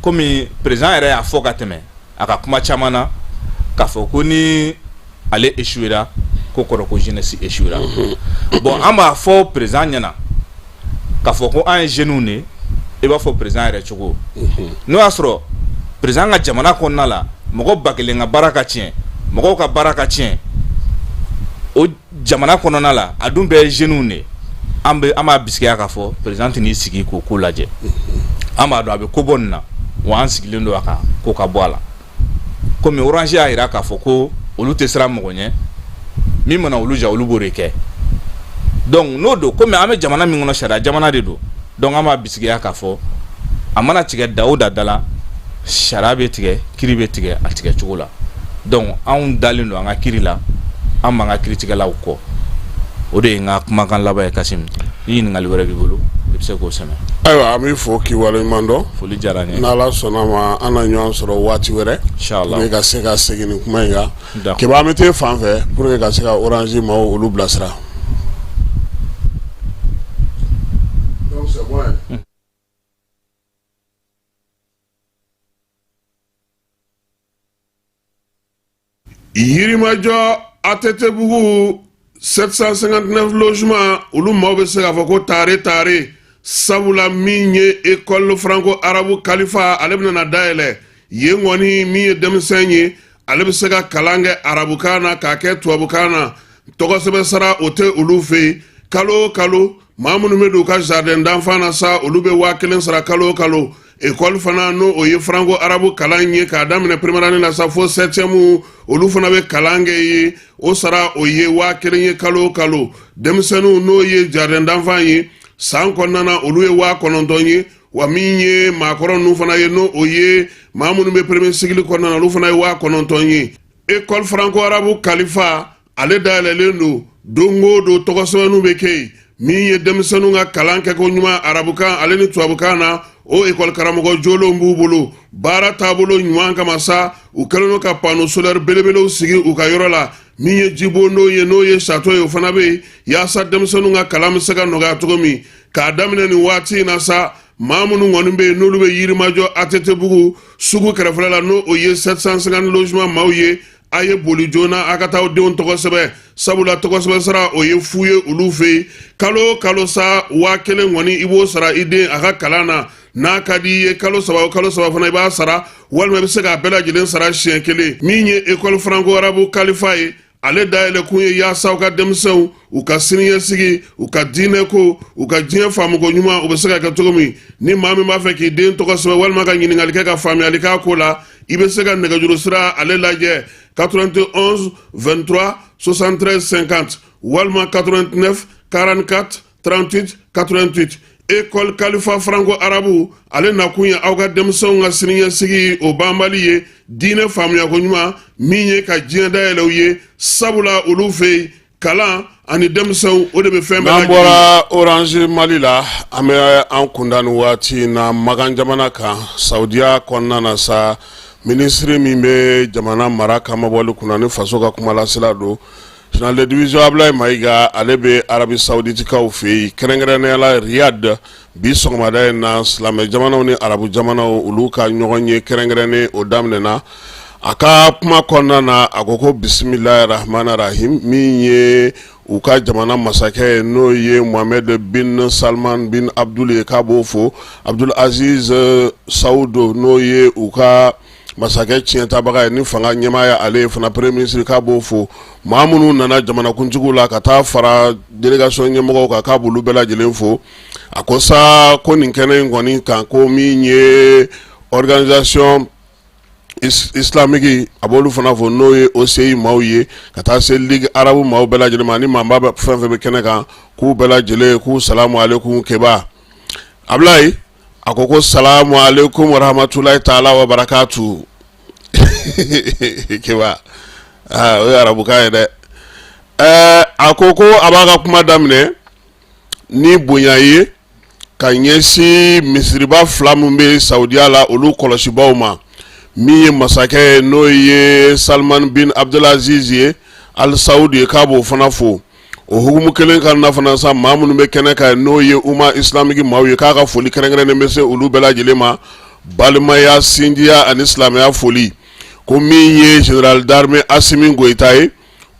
komi président yɛrɛ y'a fɔ ka tɛmɛ a ka kuma caman na k'a fɔ ko ni ale échouera ko kɔrɔ ko jeunesse échouera bon an b'a fɔ président ɲɛna k'a fɔ ko an ye jeunes de i b'a fɔ président yɛrɛ cogo n'o y'a sɔrɔ président ka jamana kɔnɔna la mɔgɔ ba kelen ka baara ka tiɲɛ mɔgɔw ka baara ka tiɲɛ o jamana kɔnɔna la a dun bɛɛ ye jeunes de an b'a bisikiya k'a fɔ président n'i sigi k'o ko lajɛ an b'a dɔn a bɛ ko bɔ nin na wa an sigilen don a kan ko ka bɔ a la komi orange y'a jira k'a fɔ ko olu tɛ siran mɔgɔ ɲɛ min mana olu ja olu b'o de kɛ donc n'o don komi an bɛ jamana min kɔnɔ sariya jamana de don donc an b'a bisikiya k'a fɔ a mana tigɛ da o da la sariya bɛ tigɛ kiri bɛ tigɛ a tigɛ cogo la donc anw dalen don an ka kiri la an b'an ka kiritigɛlaw kɔ o de ye n ka kumakan laban ye Kasim ni ɲininkali wɛrɛ b'i bolo i bɛ se k'o sɛmɛ. Ayiwa an b'i fo k'i waleɲuman dɔn. Foli diyara n ye. n'Ala sɔnna ma an na ɲɔgɔn sɔrɔ waati wɛrɛ. Inchallah pour que ka se ka segin nin kuma in kan. Keba an bɛ t'e fan fɛ pour que ka se ka orange maaw olu bilasira. Donc c'est bon. Yirimajɔ Atetebugu 759 logements olu maaw bɛ se k'a fɔ ko tare sabula min ye école franco arabu kalifa ale bɛna dayɛlɛ yen kɔni min ye denmisɛn ye ale bɛ se ka kalan kɛ arabukan na k'a kɛ tubabukan na tɔgɔsɛbɛ sara o tɛ olu fɛ yen kalo o kalo maa minnu bɛ don u ka jardin d'enfant na sa olu bɛ 1000 sara kalo o kalo école fana n'o o ye franco arabu kalan ye k'a daminɛ première année na sa fo 7e olu fana bɛ kalan kɛ ye o sara o ye 1000 ye kalo o kalo denmisɛnninw n'o ye jardin d'enfant ye san kɔnɔna na olu ye 900 ye wa min ye maakɔrɔ ninnu fana ye n'o o ye maa minnu bɛ premier cycle kɔnɔna na olu fana ye 900 ye école franco arabu kalifa ale dayɛlɛlen don o don tɔgɔsɛbɛnninw bɛ kɛ yen min ye denmisɛnninw ka kalan kɛko ɲuman arabukan ale ni tubabukan na o école karamɔgɔ jolenw b'u bolo baara taabolo ɲuman kama sa u kɛlen don ka panneau solaire belebelew sigi u ka yɔrɔ la min ye jibo n'o ye château ye o fana bɛ yen yaasa denmisɛnninw ka kalan bɛ se ka nɔgɔya cogo min k'a daminɛ nin waati in na sa maa minnu kɔni bɛ yen n'olu bɛ Yirimajɔ Atetebugu sugu kɛrɛfɛla la n'o o ye 750 logement maaw ye a ye boli joona a ka taa denw tɔgɔ sɛbɛ sabula tɔgɔsɛbɛ sara o ye fu ye olu fɛ yen kalo o kalo sa 1000 kɔni i b'o sara i den a ka kalan na n'a ka di i ye kalo saba fana i b'a sara walima i bɛ se k'a bɛɛ lajɛlen sara siɲɛ kelen min ye école franco arabu kalifa ye ale dayɛlɛ kun ye yaasa u ka denmisɛnw u ka siniɲɛsigi u ka diinɛ ko u ka diɲɛ faamuko ɲuman u bɛ se ka kɛ cogo min ni maa min b'a fɛ k'i den tɔgɔ sɛbɛn walima ka ɲininkali kɛ ka faamuyali k'a ko la i bɛ se ka nɛgɛjuru sira ale lajɛ 91 23 73 50 walima 89 44 38 88 école kalifa franco arabu ale nakun ye aw ka denmisɛnw ka siniɲɛsigi o banbali ye diinɛ faamuyako ɲuman min ye ka diɲɛ dayɛlɛ u ye sabula olu fɛ yen kalan ani denmisɛnw o de bɛ fɛn bɛɛ lajɛlen. N'an bɔra orange mali la an bɛ an kunda nin waati na magan jamana kan saudiya kɔnɔna na sa minisiri min bɛ jamana mara kama bɔli kunna ni faso ka kumalasira don général de division Ablaye Mayiga ale bɛ arabi saouditikaw fɛ yen kɛrɛnkɛrɛnnenya la Riyad bi sɔgɔmada in na silamɛ jamanaw ni arabu jamanaw olu ka ɲɔgɔn ye kɛrɛnkɛrɛnnen o daminɛna a ka kuma kɔnɔna na a ko ko bisimilahi rahmani rahim min ye u ka jamana masakɛ ye n'o ye Mohamed bin Salman bin Abdul ye k'a b'o fo Abdul Aziz Saudo n'o ye u ka masakɛ tiɲɛtabaga ye ni fanga ɲɛmaaya ale fana premier ministre k'a b'o fo maa minnu nana jamanakuntigiw la ka taa fara délégation ɲɛmɔgɔw kan k'a b'olu bɛɛ lajɛlen fo a ko sa ko nin kɛnɛ in kɔni kan ko min ye organisation islamique a b'olu fana fo n'o ye OCI maaw ye ka taa se ligue arabu maaw bɛɛ lajɛlen ma ni maa bɛ fɛn fɛn bɛ kɛnɛ kan k'u bɛɛ lajɛlen k'u salamu aleykum keba Ablaye a ko salamu aleykum wa rahmatulahi taala wa barakatu keba o ye arabukan ye dɛ a ko ko a b'a ka kuma daminɛ ni bonya ye ka ɲɛsin misiriba 2 min bɛ Saudiya la olu kɔlɔsibaw ma min ye masakɛ ye n'o ye Salman bin Abdulaziz ye Al Saud ye k'a b'o fana fo o hukumu kelen kan na fana sa maa minnu bɛ kɛnɛ kan n'o ye umma islamique maaw ye k'a ka foli kɛrɛnkɛrɛnnen bɛ se olu bɛɛ lajɛlen ma balimaya sindiya ani silamɛya foli ko min ye général d'armée Assimi Goïta ye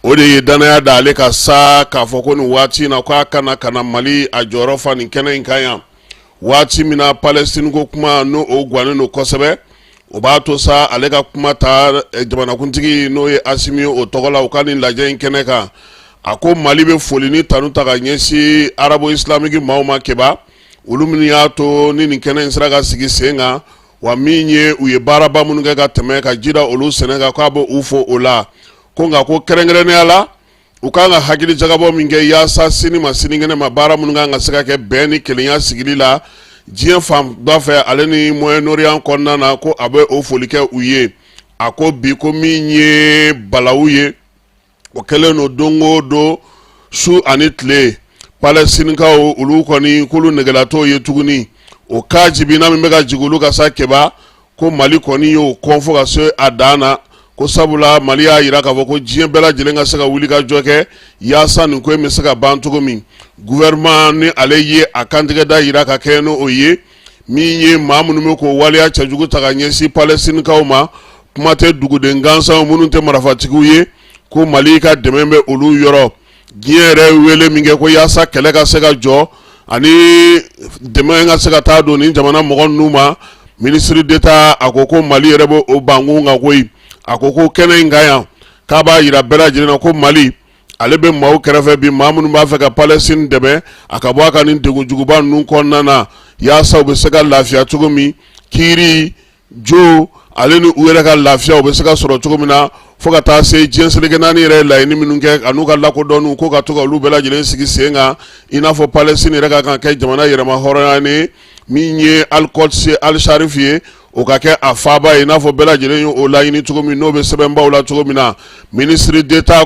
o de ye danaya da ale ka sa k'a fɔ ko nin waati na k'a kana Mali a jɔyɔrɔ fa nin kɛnɛ in kan yan waati min na Palestine ko kuma n'o o gwannen don kosɛbɛ o b'a to sa ale ka kuma ta jamanakuntigi n'o ye Assimi o tɔgɔ la o ka nin lajɛ in kɛnɛ kan a ko Mali bɛ foli ni tanu ta ka ɲɛsin arabo islamique maaw ma kɛba olu minnu y'a to ni nin kɛnɛ in sera ka sigi sen kan wa min ye u ye baaraba minnu kɛ ka tɛmɛ ka jira olu sɛnɛ kan k'a bɛ u fo o la ko nka ko kɛrɛnkɛrɛnnenya la u kan ka hakili jagabɔ min kɛ yaasa sini ma sinikɛnɛ ma baara minnu kan ka se ka kɛ bɛn ni kelenya sigili la diɲɛ fan dɔ fɛ ale ni Moyen-Orient kɔnɔna na ko a bɛ o foli kɛ u ye a ko bi ko min ye balawu ye o kɛlen no don o don su ani tile Palestinikaw olu kɔni k'olu negelatɔ ye tuguni o ka jibina min bɛ ka jigin olu ka sa kɛba ko Mali kɔni y'o kɔn fo ka se a dan na ko sabula Mali y'a yira k'a fɔ ko diɲɛ bɛɛ lajɛlen ka se ka wuli ka jɔ kɛ yaasa nin ko in bɛ se ka ban cogo min gouvernement ni ale ye a kantigɛ da yira ka kɛ n'o ye min ye maa minnu bɛ k'o waleya cɛjugu ta ka ɲɛsin Palestinikaw ma kuma tɛ duguden gansanw minnu tɛ marifatigiw ye ko Mali ka dɛmɛ bɛ olu yɔrɔ diɲɛ yɛrɛ wele min kɛ ko yaasa kɛlɛ ka se ka jɔ ani dɛmɛ ka se ka taa don ni jamana mɔgɔ ninnu ma ministre d'État a ko ko Mali yɛrɛ bɛ o bankun kan koyi a ko ko kɛnɛ in kan yan k'a b'a yira bɛɛ lajɛlen na ko Mali ale bɛ maaw kɛrɛfɛ bi maa minnu b'a fɛ ka Palestine dɛmɛ a ka bɔ a ka nin degunjuguba ninnu kɔnɔna na yaasa u bɛ se ka lafiya cogo min kiiri jo ale ni u yɛrɛ ka lafiya u bɛ se ka sɔrɔ cogo min na fo ka taa se diɲɛ seleke naani yɛrɛ laɲini minnu kɛ a n'u ka lakodɔnniw ko ka to ka olu bɛɛ lajɛlen sigi sen kan i n'a fɔ Palestine yɛrɛ ka kan kɛ jamana yɛrɛma hɔrɔnya ni min ye Al-Quds Al-Sharif ye o ka kɛ a faaba ye i n'a fɔ bɛɛ lajɛlen ye o laɲini cogo min n'o bɛ sɛbɛnbaw la cogo min na ministre d'État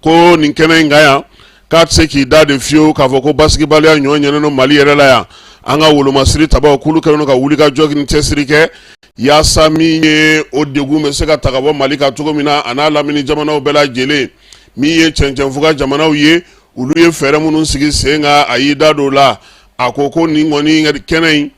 ko nin kɛnɛ in kan yan k'a tɛ se k'i da de fiyewu k'a fɔ ko basigibaliya ɲɔ ɲɛnen don Mali yɛrɛ la yan an ka wolomasiri tabaw k'olu kɛlen don ka wuli ka jɔ ni cɛsiri kɛ yaasa min ye o degun bɛ se ka ta ka bɔ Mali kan cogo min na a n'a lamini jamanaw bɛɛ lajɛlen min ye cɛncɛnfuga jamanaw ye olu ye fɛɛrɛ minnu sigi sen kan a y'i da don o la a ko nin kɔni kɛnɛ in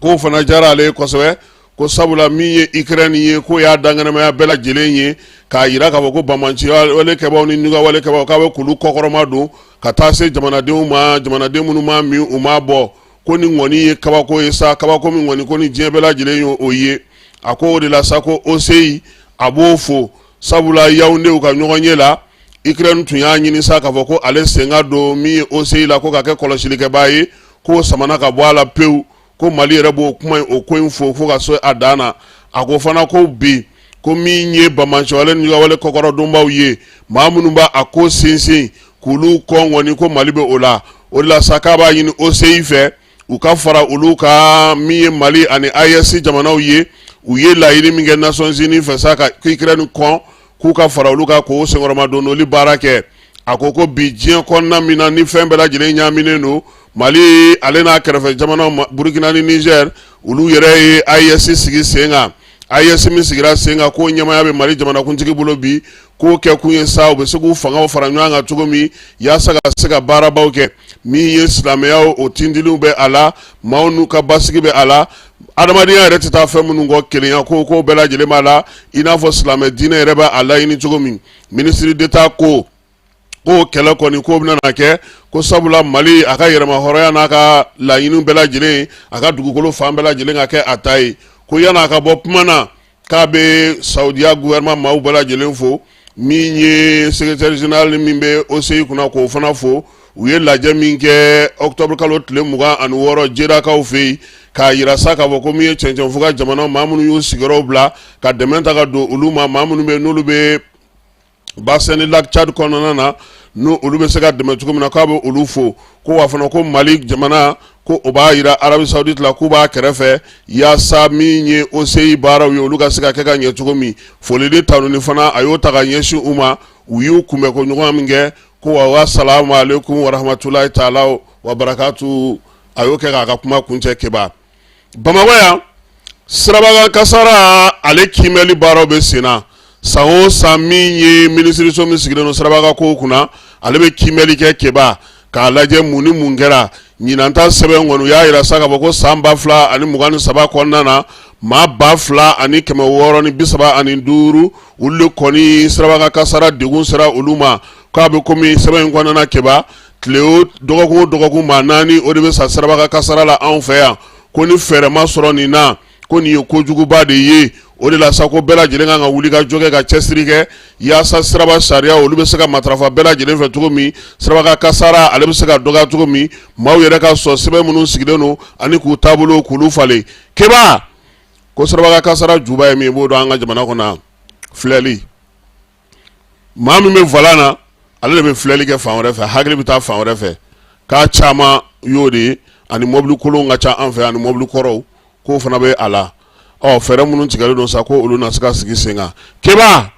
k'o fana diyara ale ye kosɛbɛ ko sabula min ye Ukraine ye k'o y'a danganamaya bɛɛ lajɛlen ye k'a yira k'a fɔ ko bamaci wale kɛbaw ni ɲuga wale kɛbaw k'a bɛ k'olu kɔkɔrɔma don ka taa se jamanadenw ma jamanaden minnu ma min u ma bɔ ko nin kɔni ye kabako ye sa kabako min kɔni ko ni diɲɛ bɛɛ lajɛlen ye o ye a ko o de la sa ko OCI a b'o fo sabula Yaoundé ka ɲɔgɔn ye la Ukraine tun y'a ɲini sa k'a fɔ ko ale sen ka don min ye OCI la ko ka kɛ kɔlɔsilikɛbaa ye k'o samana ka bɔ a la pewu ko Mali yɛrɛ b'o kuma o ko in fo ka se a dan na a ko fana ko bi ko min ye bamanciwale ni wale kɔkɔrɔdonbaw ye maa minnu b'a a ko sinsin k'olu kɔn kɔni ko Mali bɛ o la o de la sa k'a b'a ɲini OCI fɛ u ka fara olu ka min ye Mali ani IS jamanaw ye u ye laɲini min kɛ Nations Unies fɛ sa ka Ukraine kɔn k'u ka fara olu ka k'o senkɔrɔma donnoli baara kɛ a ko bi diɲɛ kɔnɔna min na ni fɛn bɛɛ lajɛlen ɲaaminen don Mali ale n'a kɛrɛfɛ jamanaw Burkina ni Niger olu yɛrɛ ye IS sigi sen kan IS min sigira sen kan k'o ɲɛmaya bɛ Mali jamanakuntigi bolo bi k'o kɛ kun ye sa u bɛ se k'u fangaw fara ɲɔgɔn kan cogo min yaasa ka se ka baarabaw kɛ min ye silamɛyaw o tindiliw bɛ a la maaw n'u ka basigi bɛ a la adamadenya yɛrɛ tɛ taa fɛn minnu kɔ kelenya ko bɛɛ lajɛlen b'a la i n'a fɔ silamɛ diinɛ yɛrɛ bɛ a laɲini cogo min ministre d'État ko kɛlɛ kɔni ko bɛna kɛ ko sabula Mali a ka yɛrɛma hɔrɔnya n'a ka laɲiniw bɛɛ lajɛlen a ka dugukolo fan bɛɛ lajɛlen ka kɛ a ta ye ko yan'a ka bɔ kuma na k'a bɛ Saudiya gouvernement maaw bɛɛ lajɛlen fo min ye secrétaire général min bɛ OCI kunna k'o fana fo u ye lajɛ min kɛ octobre kalo tile 26 Jedakaw fɛ yen k'a yira sa k'a fɔ ko min ye cɛncɛnfuga jamana maa minnu y'u sigiyɔrɔw bila ka dɛmɛ ta ka don olu ma maa minnu bɛ n'olu bɛ bassin du lac Tchad kɔnɔna na n'olu bɛ se ka dɛmɛ cogo min na k'a bɛ olu fo ko wa fana ko Mali jamana ko o b'a yira Arabie Saoudite la k'u b'a kɛrɛfɛ yaasa min ye OCI baaraw ye olu ka se ka kɛ ka ɲɛ cogo min folili tanuni fana a y'o ta ka ɲɛsin u ma u y'u kunbɛ ko ɲɔgɔn min kɛ ko wa salamu alaikum wa rahmatulahi taala wa barakatu a y'o kɛ k'a ka kuma kuncɛ keba Bamakɔ yan Sirabakan kasara ale kimɛli baaraw bɛ sen na san o san min ye minisiriso min sigilen don Sirabakan kow kunna ale bɛ kimɛli kɛ keba k'a lajɛ mun ni mun kɛra ɲinan ta sɛbɛn kɔni u y'a yira sa ka fɔ ko san 2023 kɔnɔna na maa 2635 olu de kɔni Sirabakan kasara degun sera olu ma k'a bɛ komi sɛbɛn in kɔnɔna keba tile o dɔgɔkun o dɔgɔkun maa 4 o de bɛ sa Sirabakan kasara la anw fɛ yan ko ni fɛɛrɛ ma sɔrɔ nin na ko nin ye kojuguba de ye o de la sa ko bɛɛ lajɛlen kan ka wuli ka jɔ kɛ ka cɛsiri kɛ yaasa siraba sariya olu bɛ se ka matarafa bɛɛ lajɛlen fɛ cogo min Sirabakan kasara ale bɛ se ka dɔgɔya cogo min maaw yɛrɛ ka sɔn sɛbɛn minnu sigilen don ani k'u taabolo k'olu falen keba ko Sirabakan kasara juba ye min b'o dɔn an ka jamana kɔnɔ filɛli maa min bɛ volant na ale de bɛ filɛli kɛ fan wɛrɛ fɛ hakili bɛ taa fan wɛrɛ fɛ k'a caman y'o de ye ani mobili kolon ka ca an fɛ ani mobili kɔrɔw k'o fana bɛ a la fɛɛrɛ minnu tigɛlen don sa ko olu na se ka sigi sen kan keba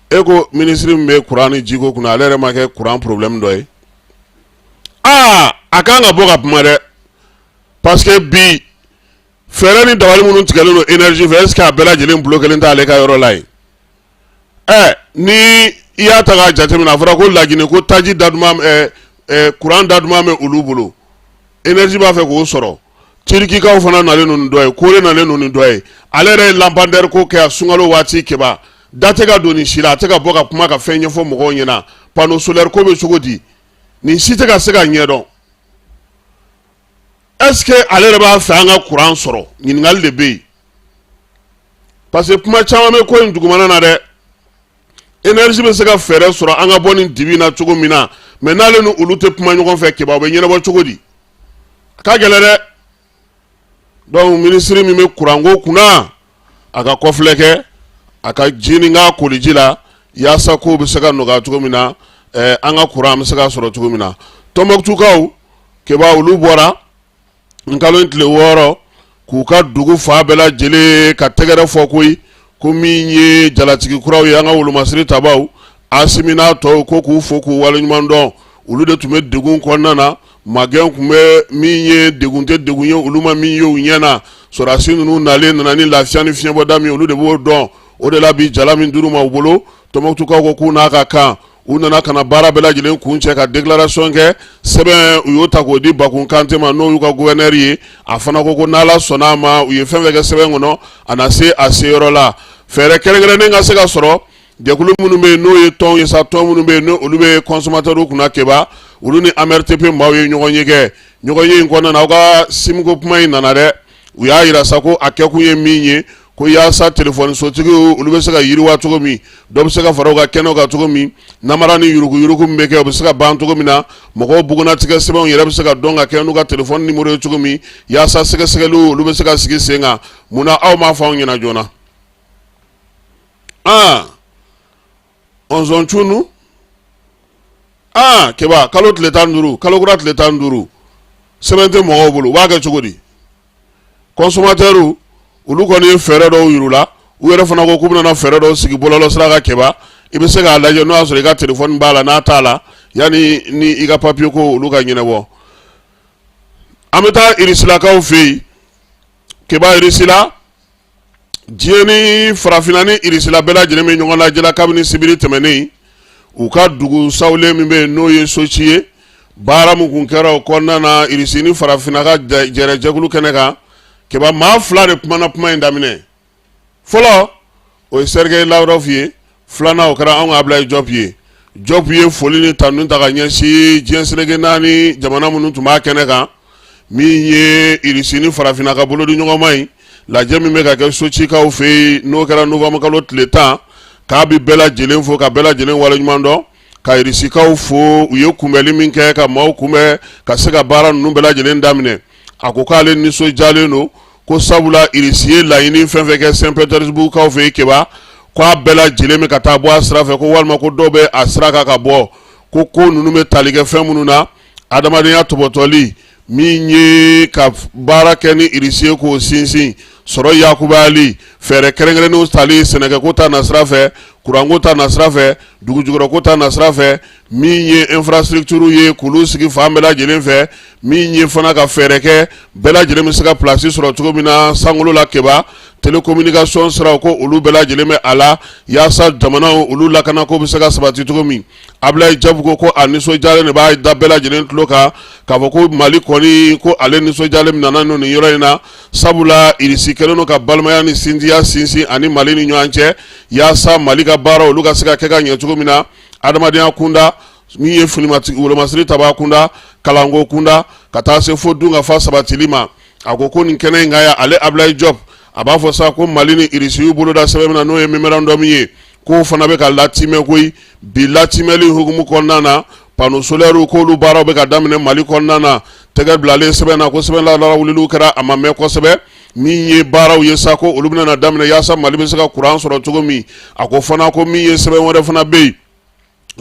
e ko minisiri min bɛ kuran ni jiko kunna ale yɛrɛ ma kɛ kuran problème dɔ ye a kan ka bɔ ka kuma dɛ parce que bi fɛɛrɛ ni dabali minnu tigɛlen don énergie fɛ est ce que a bɛɛ lajɛlen bulo kelen t'ale ka yɔrɔ la ye ni i y'a ta k'a jateminɛ a fɔra ko Laginɛ ko taji daduma kuran daduma bɛ olu bolo énergie b'a fɛ k'o sɔrɔ Cirikikaw fana nalen no nin dɔ ye Kore nalen no nin dɔ ye ale yɛrɛ ye lampadaire ko kɛ a sunkalo waati keba da tɛ ka don nin si la a tɛ ka bɔ ka kuma ka fɛn ɲɛfɔ mɔgɔw ɲɛna panneau solaire ko bɛ cogo di nin si tɛ ka se ka ɲɛdɔn est ce que ale yɛrɛ b'a fɛ an ka kuran sɔrɔ ɲininkali de bɛ yen parce que kuma caman bɛ ko in dugumana na dɛ énergie bɛ se ka fɛɛrɛ sɔrɔ an ka bɔ nin dibi na cogo min na mais n'ale ni olu tɛ kuma ɲɔgɔn fɛ keba o bɛ ɲɛnabɔ cogo di a ka gɛlɛn dɛ donc ministre min bɛ kuranko kunna a ka kɔfilɛ kɛ a ka ji ni ka koliji la yaasa ko bɛ se ka nɔgɔya cogo min na an ka kuran bɛ se ka sɔrɔ cogo min na Tɔnbɔkutukaw keba olu bɔra nkalon tile 6 k'u ka dugu fa bɛɛ lajɛlen ka tɛgɛrɛ fɔ koyi ko min ye jalatigi kuraw ye an ka wolomasiri tabaw Asimina tɔw ko k'u fo k'u waleɲuman dɔn olu de tun bɛ degun kɔnɔna na magɛn kun bɛ min ye degun tɛ degun ye olu ma min ye u ɲɛna sɔrɔdasi ninnu nalen nana ni lafiya ni fiɲɛbɔda min olu de b'o dɔn o de la bi jala min dir'u ma u bolo Tɔnbɔkutukaw ko k'u n'a ka kan u nana ka na baara bɛɛ lajɛlen kun cɛ ka déclaration kɛ sɛbɛn u y'o ta k'o di Bakun Kante ma n'o y'u ka gouverneur ye a fana ko n'Ala sɔnna a ma u ye fɛn fɛn kɛ sɛbɛn kɔnɔ a na se a seyɔrɔ la fɛɛrɛ kɛrɛnkɛrɛnnen ka se ka sɔrɔ jɛkulu minnu bɛ yen n'o ye tɔn ye sa tɔn minnu bɛ yen n'olu bɛ consommateurs kunna keba olu ni AMRTP maaw ye ɲɔgɔn ye kɛ ɲɔgɔn ye in kɔnɔna na aw ka simiko kuma in nana dɛ u y'a yira sa ko a kɛkun ye min ye ko yaasa téléphone sotigiw olu bɛ se ka yiriwa cogo min dɔ bɛ se ka fara u ka kɛnɛw kan cogo min namara ni yurugu min bɛ kɛ o bɛ se ka ban cogo min na mɔgɔw bugunnatigɛ sɛbɛnw yɛrɛ bɛ se ka dɔn ka kɛ n'u ka téléphone numéro ye cogo min yaasa sɛgɛsɛgɛliw olu bɛ se ka sigi sen kan munna aw m'a fɔ anw ɲɛna joona Ɔnzɔn keba kalo tile 15 kalo kura tile 15 sɛbɛn tɛ mɔgɔw bolo u b'a kɛ cogo di consommateurs olu kɔni ye fɛɛrɛ dɔw yir'u la u yɛrɛ fana ko k'u bɛna fɛɛrɛ dɔw sigi bɔlɔlɔsira kan keba i bɛ se k'a lajɛ n'o y'a sɔrɔ i ka téléphone b'a la n'a t'a la yanni ni i ka papier ko olu ka ɲɛnabɔ an bɛ taa Irisilakaw fɛ yen keba Irisila diɲɛ ni farafinna ni Irisila bɛɛ lajɛlen bɛ ɲɔgɔn lajɛla kabini sibiri tɛmɛnen u ka dugu sawulen min bɛ yen n'o ye Soci ye baara min kun kɛra o kɔnɔna na Irisi ni farafinna ka jɛrɛjɛkulu kɛnɛ kan keba maa 2 de kumana kuma in daminɛ fɔlɔ o ye Sergei Lavrov ye filanan o kɛra anw ka Ablaye Diop ye foli ni tanun ta ka ɲɛsin diɲɛ seleke 4 jamana minnu tun b'a kɛnɛ kan min ye Irisi ni farafinna ka bolo di ɲɔgɔn ma ye lajɛ min bɛ ka kɛ Socikaw fɛ yen n'o kɛra novembre kalo tile 10 k'a bi bɛɛ lajɛlen fo ka bɛɛ lajɛlen waleɲuman dɔn ka Irisikaw fo u ye kunbɛli min kɛ ka maaw kunbɛn ka se ka baara ninnu bɛɛ lajɛlen daminɛ a ko k'ale nisɔndiyalen don ko sabula Irisi ye laɲini fɛn fɛn kɛ Saint Petersburgkaw fɛ yen keba k'a bɛɛ lajɛlen bɛ ka taa bɔ a sira fɛ ko walima ko dɔw bɛ a sira kan ka bɔ ko ninnu bɛ tali kɛ fɛn minnu na adamadenya tɔbɔtɔli min ye ka baara kɛ ni irisi ye k'o sinsin sɔrɔ yakubali fɛɛrɛ kɛrɛnkɛrɛnnenw tali sɛnɛkɛko ta nasira fɛ kuranko ta nasira fɛ dugujukɔrɔko ta nasira fɛ min ye infrastructure ye k'olu sigi fan bɛɛ lajɛlen fɛ min ye fana ka fɛɛrɛ kɛ bɛɛ lajɛlen bɛ se ka place sɔrɔ cogo min na sankolo la keba télécommunication siraw ko olu bɛɛ lajɛlen bɛ a la yaasa jamanaw olu lakanako bɛ se ka sabati cogo min Ablaye Jabu ko a nisɔndiyalen de b'a da bɛɛ lajɛlen tulo kan k'a fɔ ko Mali kɔni ko ale nisɔndiyalen min nana nin yɔrɔ in na sabula irisi kɛlen don ka balimaya ni sindiya sinsin ani Mali ni ɲɔgɔn cɛ yaasa Mali ka baara olu ka se ka kɛ ka ɲɛ cogo min na adamadenya kunda min ye wolomasiri taba kunda kalanko kunda ka taa se fo dun ka fa sabatili ma a ko nin kɛnɛ in kan ya ale Ablaye Job a b'a fɔ sa ko Mali ni irisi y'u bolo da sɛbɛn min na n'o ye memorandum ye ko fana bɛ ka latimɛ koyi bi latimɛli hukumu kɔnɔna na panneau solaire k'olu baaraw bɛ ka daminɛ Mali kɔnɔna na tɛgɛ bilalen sɛbɛn na ko sɛbɛn lawuliliw kɛra a ma mɛn kosɛbɛ min ye baaraw ye sa ko olu bɛna daminɛ yaasa Mali bɛ se ka courant sɔrɔ cogo min a ko fana ko min ye sɛbɛn wɛrɛ fana bɛ yen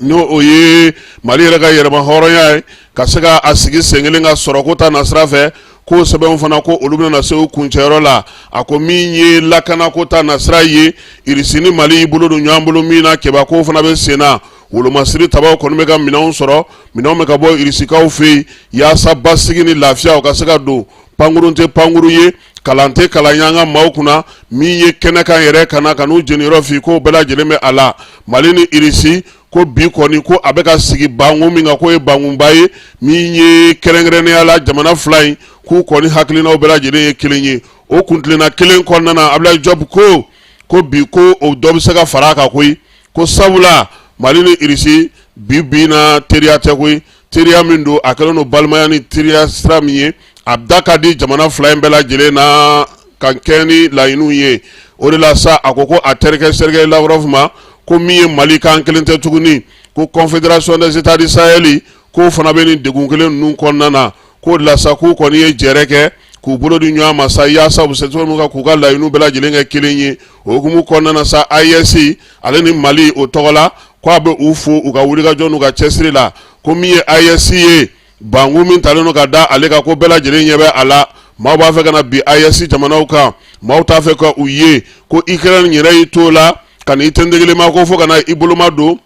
n'o o ye Mali yɛrɛ ka yɛrɛma hɔrɔnya ye ka se ka a sigi sen kelen ka sɔrɔ ko ta nasira fɛ ko sɛbɛnw fana ko olu bɛna se u kuncɛyɔrɔ la a ko min ye lakana ko ta nasira ye irisi ni Mali y'i bolo don ɲɔgɔn bolo min na kɛba ko fana bɛ sen na wolomasiri tabaw kɔni bɛ ka minɛnw sɔrɔ minɛnw bɛ ka bɔ irisikaw fɛ yen yaasa basigi ni lafiya o ka se ka don pankuru tɛ pankuru ye kalan tɛ kalan ye an ka maaw kunna min ye kɛnɛkan yɛrɛ kana ka n'u jeniyɔrɔ f'i ko bɛɛ lajɛlen bɛ a la Mali ni irisi ko bi kɔni ko a bɛ ka sigi bankun min kan k'o ye bankunba ye min ye kɛrɛnkɛrɛnnenya la jamana fila in k'u kɔni hakilinaw bɛɛ lajɛlen ye kelen ye o kuntilenna kelen kɔnɔna na Ablaye Job ko bi ko o dɔ bɛ se ka fara a kan koyi ko sabula Mali ni irisi bi na teriya tɛ koyi teriya min don a kɛlen don balimaya ni teriya sira min ye a da ka di jamana fila in bɛɛ lajɛlen na ka kɛ ni laɲiniw ye o de la sa a ko a terikɛ Sergei Lavrov ma ko min ye Mali kan kelen tɛ tuguni ko Confédération des États du Sahel ko fana bɛ nin degun kelen ninnu kɔnɔna na k'o de la sa k'u kɔni ye jɛrɛ kɛ k'u bolo di ɲɔgɔn ma sa yaasa u bɛ se cogo min ka k'u ka laɲiniw bɛɛ lajɛlen kɛ kelen ye o hukumu kɔnɔna na sa AES ale ni Mali o tɔgɔ la ko a bɛ u fo u ka wulikajɔ n'u ka cɛsiri la ko min ye AES ye bankun min talen don ka da ale kan ko bɛɛ lajɛlen ɲɛ bɛ a la maaw b'a fɛ ka na bi AES jamanaw kan maaw t'a fɛ ka u ye ko Ukraine yɛrɛ y'i to la ka n'i tɛndegelen ma ko fo ka na i boloma don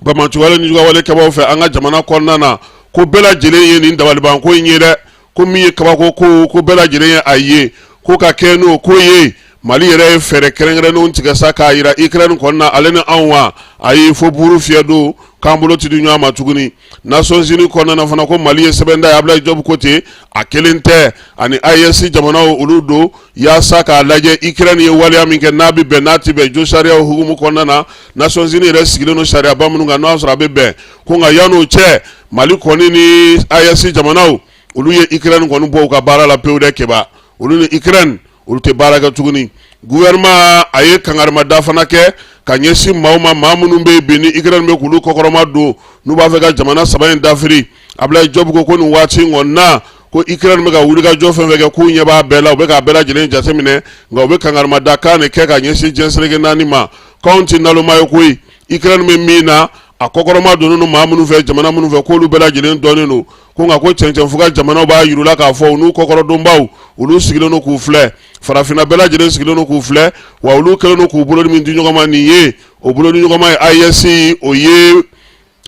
bamacogoya ni jugawale kɛbaw fɛ an ka jamana kɔnɔna na ko bɛɛ lajɛlen ye nin dabalibanko in ye dɛ ko min ye kabako ko bɛɛ lajɛlen ye a ye ko ka kɛ n'o ko ye Mali yɛrɛ ye fɛɛrɛ kɛrɛnkɛrɛnnenw tigɛ sa k'a yira Ukraine kɔnɔna ale ni anw wa a ye fo buuru fiyɛ don k'an bolo ti di ɲɔgɔn ma tuguni Nations Unies kɔnɔna na fana ko Mali ye sɛbɛn da ye Ablaye Job ko ten a kelen tɛ ani AES jamanaw olu don yaasa k'a lajɛ Ukraine ye waleya min kɛ n'a bɛ bɛn n'a ti bɛn jo sariyaw hukumu kɔnɔna na Nations Unies yɛrɛ sigilen don sariyaba minnu kan n'o y'a sɔrɔ a bɛ bɛn ko nka yan'o cɛ Mali kɔni ni AES jamanaw olu ye Ukraine kɔni bɔ u ka baara la pewu dɛ kɛba olu ni Ukraine olu tɛ baara kɛ tuguni gouvernement a ye kangarimada fana kɛ ka ɲɛsin maaw ma maa minnu bɛ bin ni Ukraine bɛ k'olu kɔkɔrɔma don n'u b'a fɛ ka jamana saba in dafiri Ablaye Job ko nin waati in kɔni na ko Ukraine bɛ ka wulikajɔ fɛn fɛn kɛ k'u ɲɛ b'a bɛɛ la u bɛ k'a bɛɛ lajɛlen jateminɛ nka u bɛ kangarimada kan de kɛ ka ɲɛsin diɲɛseleke naani ma k'anw tɛ naloma ye koyi Ukraine bɛ min na a kɔkɔrɔma donnen don maa minnu fɛ jamana minnu fɛ k'olu bɛɛ lajɛlen dɔnnen don ko nka ko cɛncɛnfuga jamanaw b'a yir'u la k'a fɔ u n'u kɔkɔrɔdonbaw olu sigilen don k'u filɛ farafinna bɛɛ lajɛlen sigilen don k'u filɛ wa olu kɛlen don k'u bolo min di ɲɔgɔn ma nin ye o bolo di ɲɔgɔn ma ye AES o ye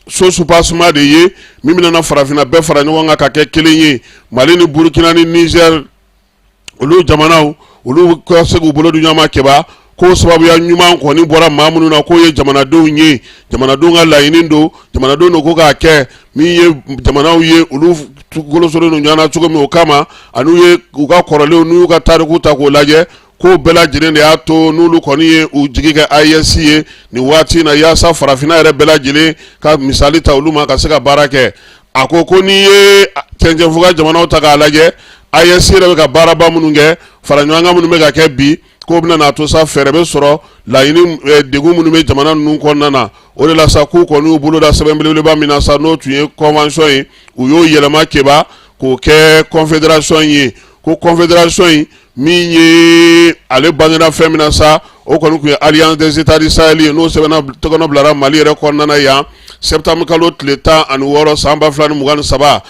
so supasuma de ye min bɛna farafinna bɛɛ fara ɲɔgɔn kan ka kɛ kelen ye Mali ni Burkina ni Niger olu jamanaw olu ka se k'u bolo di ɲɔgɔn ma kɛba ko sababuya ɲuman kɔni bɔra maa minnu na k'o ye jamanadenw ye jamanadenw ka laɲini don jamanadenw don ko k'a kɛ min ye jamanaw ye olu golosolen don ɲɔgɔn na cogo min o kama ani ye u ka kɔrɔlenw n'u y'u ka tariku ta k'o lajɛ ko bɛɛ lajɛlen de y'a to n'olu kɔni ye u jigi kɛ AES ye nin waati in na yaasa farafinna yɛrɛ bɛɛ lajɛlen ka misali ta olu ma ka se ka baara kɛ a ko n'i ye cɛncɛnfuga jamanaw ta k'a lajɛ AES yɛrɛ bɛ ka baaraba minnu kɛ fara ɲɔgɔn kan minnu bɛ ka kɛ bi ko bɛna n'a to sa fɛɛrɛ bɛ sɔrɔ laɲini degun minnu bɛ jamana ninnu kɔnɔna na o de la sa k'u kɔni y'u bolo da sɛbɛn belebeleba min na sa n'o tun ye convention ye u y'o yɛlɛma kɛba k'o kɛ confédération ye ko confédération in min ye ale bangena fɛn min na sa o kɔni tun ye alliance des états du Sahel ye n'o sɛbɛnna tɔgɔnɔ bilara Mali yɛrɛ kɔnɔna na yan septembre kalo tile 16 san 2023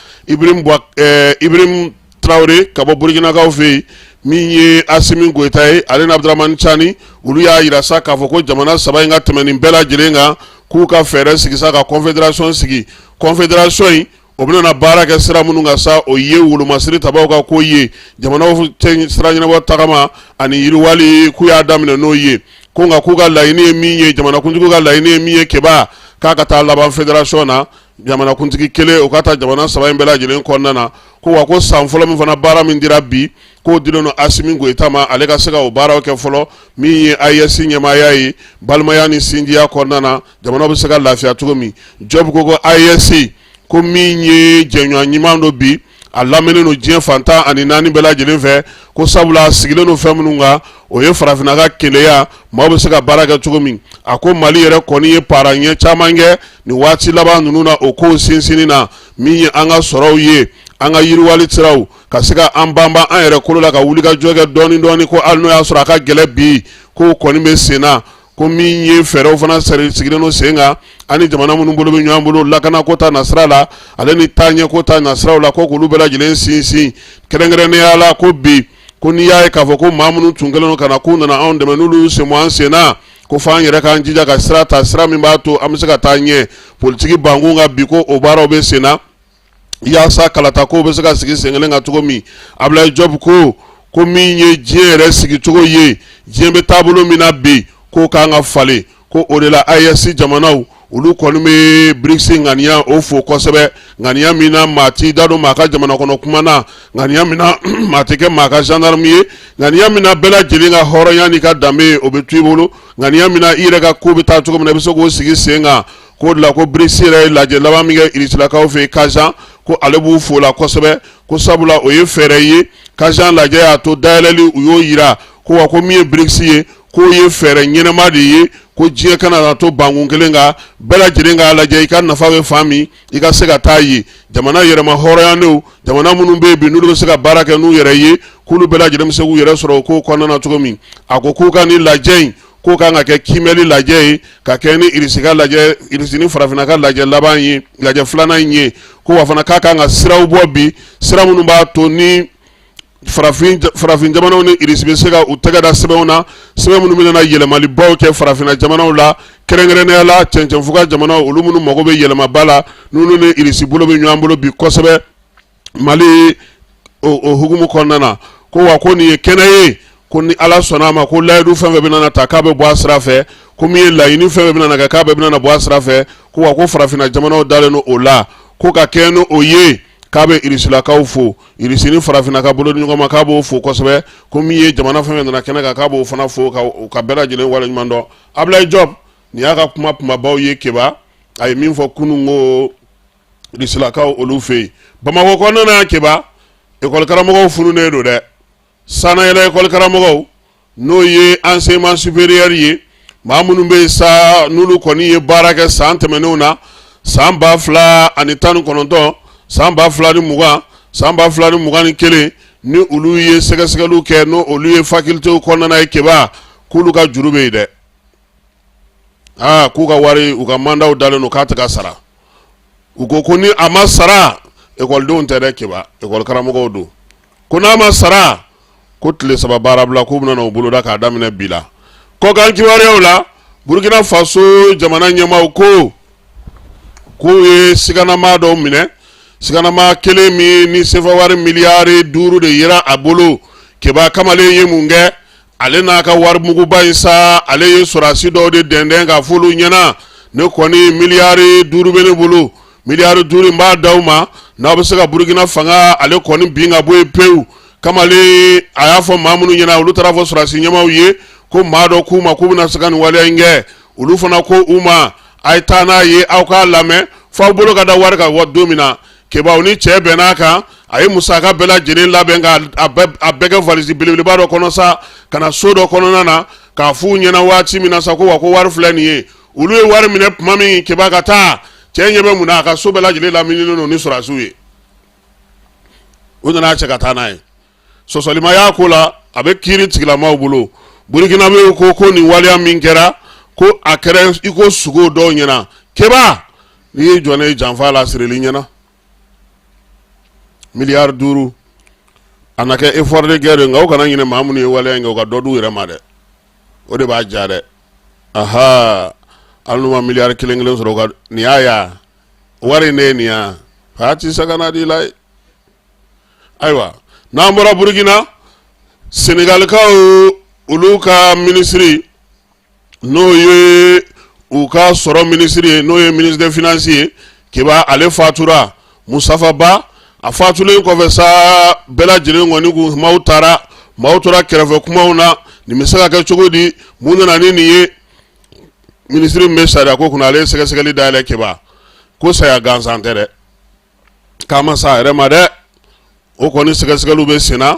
Ibrahim Traoré ka bɔ Burkinakaw fɛ min ye Asimi Goita ye ale ni Abdramane Chani olu y'a yira sa k'a fɔ ko jamana saba in ka tɛmɛ nin bɛɛ lajɛlen kan k'u ka fɛɛrɛ sigi sa ka confédération sigi confédération in o bɛna baara kɛ sira minnu kan sa o ye wolomasiri tabaw ka ko ye jamanaw cɛ sira ɲɛnabɔ tagama ani yiriwali k'u y'a daminɛ n'o ye ko nka k'u ka laɲini ye min ye jamanakuntigi ka laɲini ye min ye keba k'a ka taa laban fédération na jamanakuntigi kelen o ka taa jamana saba in bɛɛ lajɛlen kɔnɔna na ko wa ko san fɔlɔ min fana baara min dira bi k'o dilen no Asimi Goita ma ale ka se ka o baaraw kɛ fɔlɔ min ye AES ɲɛmaaya ye balimaya ni sinjiya kɔnɔna na jamanaw bɛ se ka lafiya cogo min Job ko ko AES ko min ye jɛɲɔgɔn ɲuman do bi a lamɛnnen no diɲɛ fantan ani naani bɛɛ lajɛlen fɛ ko sabula a sigilen no fɛn minnu kan o ye farafinna ka keleya maaw bɛ se ka baara kɛ cogo min a ko Mali yɛrɛ kɔni ye paara ɲɛ caman kɛ nin waati laban ninnu na o kow sinsinni na min ye an ka sɔrɔw ye an ka yiriwali siraw ka se ka an banban an yɛrɛ kolo la ka wuli ka jɔ kɛ dɔɔni dɔɔni ko hali n'o y'a sɔrɔ a ka gɛlɛ bi ko kɔni bɛ sen na ko min ye fɛɛrɛw fana sigilen no sen kan ani jamana minnu bolo bɛ ɲɔgɔn bolo lakana ko ta nasira la ale ni taaɲɛ ko ta nasiraw la ko k'olu bɛɛ lajɛlen sinsin kɛrɛnkɛrɛnnenya la ko bi ko n'i y'a ye k'a fɔ ko maa minnu tun kɛlen no ka na k'u nana anw dɛmɛ n'olu sen bɔ an sen na ko f'an yɛrɛ k'an jija ka sira ta sira min b'a to an bɛ se ka taa ɲɛ politiki bankun ka bi ko o baaraw bɛ sen na yaasa kalata ko bɛ se ka sigi sen kelen kan cogo min Ablaye Job ko min ye diɲɛ yɛrɛ sigi cogo ye diɲɛ bɛ taabolo min na bi ko k'an ka falen ko o de la AES jamanaw olu kɔni bɛ BRICS ŋaniya o fo kosɛbɛ ŋaniya min na maa t'i da don maa ka jamana kɔnɔ kuma na ŋaniya min na maa tɛ kɛ maa ka gendarme ye ŋaniya min na bɛɛ lajɛlen ka hɔrɔnya n'i ka danbe o bɛ to i bolo ŋaniya min na i yɛrɛ ka ko bɛ taa cogo min na i bɛ se k'o sigi sen kan k'o de la ko BRICS yɛrɛ ye lajɛ laban min kɛ Irisilakaw fɛ Kazan ko ale b'u fo la kosɛbɛ ko sabula o ye fɛɛrɛ ye Kazan lajɛ y'a to dayɛlɛli u y'o yira ko wa ko min ye BRICS ye k'o ye fɛɛrɛ ɲɛnama de ye ko diɲɛ kana na to bankun kelen kan bɛɛ lajɛlen k'a lajɛ i ka nafa bɛ fan min i ka se ka taa ye jamana yɛrɛma hɔrɔnyanenw jamana minnu bɛ yen bi n'olu bɛ se ka baara kɛ n'u yɛrɛ ye k'olu bɛɛ lajɛlen bɛ se k'u yɛrɛ sɔrɔ o ko kɔnɔna na cogo min a ko k'u ka nin lajɛ in k'o kan ka kɛ kimɛli lajɛ ye ka kɛ ni Irisi ni farafinna ka lajɛ laban ye lajɛ filanan in ye ko wa fana k'a kan ka siraw bɔ bi sira minnu b'a to ni farafin jamanaw ni Irisi bɛ se ka u tɛgɛ da sɛbɛnw na sɛbɛn minnu bɛna yɛlɛmalibaw kɛ farafinna jamanaw la kɛrɛnkɛrɛnnenya la cɛncɛnfuga jamanaw olu minnu mago bɛ yɛlɛmaba la n'olu ni Irisi bolo bɛ ɲɔgɔn bolo bi kosɛbɛ Mali o hukumu kɔnɔna na ko wa ko nin ye kɛnɛ ye ko ni Ala sɔnna a ma ko layidu fɛn fɛn bɛna ta k'a bɛ bɔ a sira fɛ ko min ye laɲini fɛn fɛn bɛna kɛ k'a bɛɛ bɛna bɔ a sira fɛ ko wa ko farafinna jamanaw dalen no o la ko ka kɛ no o ye k'a bɛ Irisilakaw fo Irisi ni farafinna ka bolo di ɲɔgɔn ma k'a b'o fo kosɛbɛ ko min ye jamana fɛn fɛn nana kɛnɛ kan k'a b'o fana fo ka bɛɛ lajɛlen waleɲuman dɔn Ablaye Job nin y'a ka kuma kumabaw ye keba a ye min fɔ kunun ko Irisilakaw olu fɛ yen Bamakɔ kɔnɔna na keba école karamɔgɔw fununen don dɛ sanayɛlɛ école karamɔgɔw n'o ye enseignement supérieur ye maa minnu bɛ yen sa n'olu kɔni ye baara kɛ san tɛmɛnenw na san 2019 san 2020 san 2021 ni olu ye sɛgɛsɛgɛliw kɛ no olu ye facultéw kɔnɔna ye keba k'olu ka juru bɛ yen dɛ k'u ka wari u ka mandaw dalen no k'a tɛ ka sara u ko ko ni a ma sara ekɔlidenw tɛ dɛ keba école karamɔgɔw don ko n'a ma sara ko tile 3 baara bila k'u bɛna o boloda k'a daminɛ bi la kɔkan kibaruyaw la Burkina Faso jamana ɲɛmaaw ko k'u ye siganama dɔw minɛ siganama kelen min ni sefa wari miliyari 5 de yera a bolo keba kamalen ye mun kɛ ale n'a ka warimuguba in sa ale ye sɔrɔdasi dɔw de dɛndɛn ka f'olu ɲɛna ne kɔni miliyari 5 bɛ ne bolo miliyari 5 in b'a d'aw ma n'aw bɛ se ka Burkina fanga ale kɔni bin ka bɔ yen pewu kamalen a y'a fɔ maa minnu ɲɛna olu taara fɔ sɔrɔdasi ɲɛmaaw ye ko maa dɔ k'u ma k'u bɛna se ka nin waleya in kɛ olu fana ko u ma a ye taa n'a ye aw k'a lamɛn f'aw bolo ka da wari kan don min na kebaw ni cɛ bɛnn'a kan a ye musaka bɛɛ lajɛlen labɛn ka a bɛɛ kɛ valise belebeleba dɔ kɔnɔ sa ka na so dɔ kɔnɔna na k'a f'u ɲɛna waati min na sa ko wa ko wari filɛ nin ye olu ye wari minɛ tuma min keba ka taa cɛ ɲɛ bɛ mun na a ka so bɛɛ lajɛlen lamininen don ni sɔrɔdasiw ye u nana cɛ ka taa n'a ye sɔsɔlimaya ko la a bɛ kiiri tigilamaw bolo Burkinabew ko nin waleya min kɛra ko a kɛra i ko sugo dɔw ɲɛna keba n'i ye jɔn ye janfa la sirili ɲɛna miliyari 5 a na kɛ effort de guerre nka o kana ɲinɛ maa minnu ye waleya in kɛ u ka dɔ d'u yɛrɛ ma dɛ o de b'a ja dɛ aha hali n'u ma miliyari 1 sɔrɔ ka nin y'a ya wari ne ye nin ya fa ti se ka na di la ye ayiwa n'an bɔra Burkina Senegalikaw olu ka ministre n'o ye u ka sɔrɔ ministre ye n'o ye ministre des finances ye kiba ale fatura Musafa Ba a fatulen kɔfɛ sa bɛɛ lajɛlen kɔni k'u maaw tora kɛrɛfɛ kumaw na nin bɛ se ka kɛ cogo di mun nana ni nin ye ministre min bɛ sariya ko kunna ale ye sɛgɛsɛgɛli dayɛlɛ kiba ko saya gansan tɛ dɛ k'a ma sa a yɛrɛ ma dɛ o kɔni sɛgɛsɛgɛliw bɛ sen na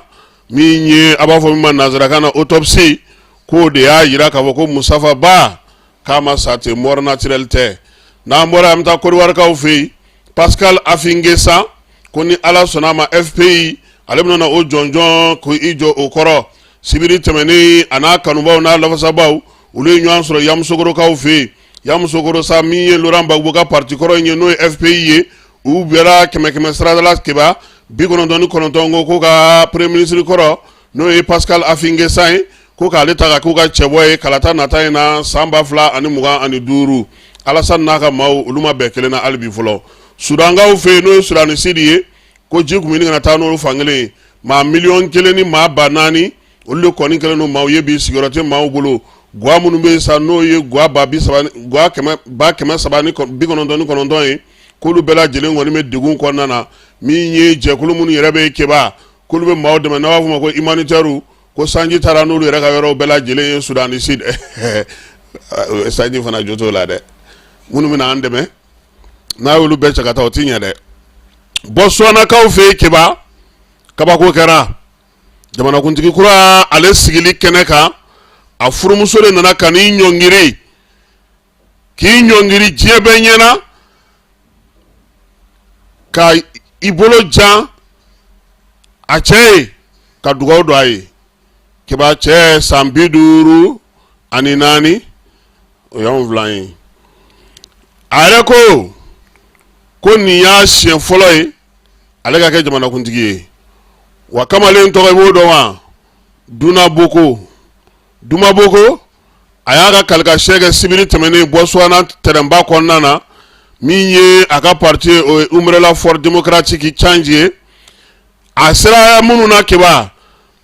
min ye a b'a fɔ min ma nanzarakan na autopsie k'o de y'a jira k'a fɔ ko Musafa Ba k'a ma sa ten mort naturel tɛ n'an bɔra an bɛ taa Kodiwarikaw fɛ yen Pascal Afingesa ko ni Ala sɔnna ma FPI ale bɛna o jɔnjɔn ko i jɔ o kɔrɔ sibiri tɛmɛnen a n'a kanubaw n'a lafasabaw olu ye ɲɔgɔn sɔrɔ Yamusokorokaw fɛ yen Yamusokoro sa min ye Laurent Gbagbo ka parti kɔrɔ in ye n'o ye FPI ye u bɛra 100 saradala kiba 99 ko ka premier ministre kɔrɔ n'o ye Pascal Afingesa ye ko k'ale ta ka k'u ka cɛbɔ ye kalata nata in na san 2025 Alassane n'a ka maaw olu ma bɛn kelen na hali bi fɔlɔ Sudankaw fɛ yen n'o ye Sudani Sidi ye ko ji kun bɛ ɲini ka taa n'olu fankelen ye maa 1,000,000 ni maa 4,000 olu de kɔni kɛlen don maaw ye bi sigiyɔrɔ tɛ maaw bolo guwa minnu bɛ yen sa n'o ye guwa 799 ye k'olu bɛɛ lajɛlen kɔni bɛ degun kɔnɔna na min ye jɛkulu minnu yɛrɛ bɛ keba k'olu bɛ maaw dɛmɛ n'a b'a fɔ ma ko humanitaire ko sanji taara n'olu yɛrɛ ka yɔrɔ bɛɛ lajɛlen ye Sudani Sidi sanji fana jo t'o la dɛ minnu bɛna an dɛmɛ n'a y'olu bɛɛ cɛ ka taa o ti ɲɛ dɛ Botswanakaw fɛ yen keba kabako kɛra jamanakuntigi kura ale sigili kɛnɛ kan a furumuso de nana ka n'i ɲɔngiri k'i ɲɔngiri diɲɛ bɛɛ ɲɛna ka i bolo jan a cɛ ye ka dugawu don a ye keba cɛ san 54 o y'anw filan ye a yɛrɛ ko nin y'a siɲɛ fɔlɔ ye ale ka kɛ jamanakuntigi ye wa kamalen tɔgɔ i b'o dɔn wa Duma Boko a y'a ka kalikan kɛ sibiri tɛmɛnen Botswana terrainba kɔnɔna na min ye a ka parti o ye Umbrella for Democratic Change ye a sera minnu na keba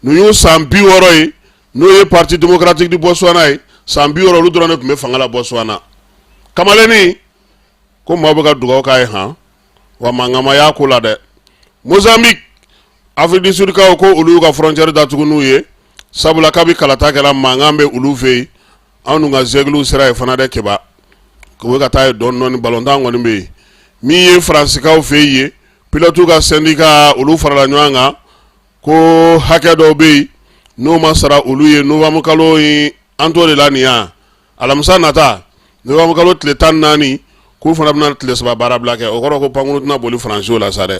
n'u y'u san 60 ye n'o ye parti démocratique du Botswana ye san 60 olu dɔrɔn de tun bɛ fanga la Botswana kamalennin ko maaw bɛ ka dugawu k'a ye han wa mangama y'a ko la dɛ Mozambique Afrique du Sud kaw ko olu ka frontière datugu n'u ye sabula kabi kalata kɛra mankan bɛ olu fɛ yen anw n'u ka zɛgiliw sera ye fana dɛ keba ko bɛ ka taa ye dɔɔni balontan kɔni bɛ yen min ye Faransikaw fɛ yen ye pilote ka syndicat olu farala ɲɔgɔn kan ko hakɛ dɔw bɛ yen n'o ma sara olu ye novembre kalo in an t'o de la nin yan alamisa nata novembre kalo tile 14 k'u fana bɛna tile 3 baara bila kɛ o kɔrɔ ko pankuru tɛna boli Faransiw la sa dɛ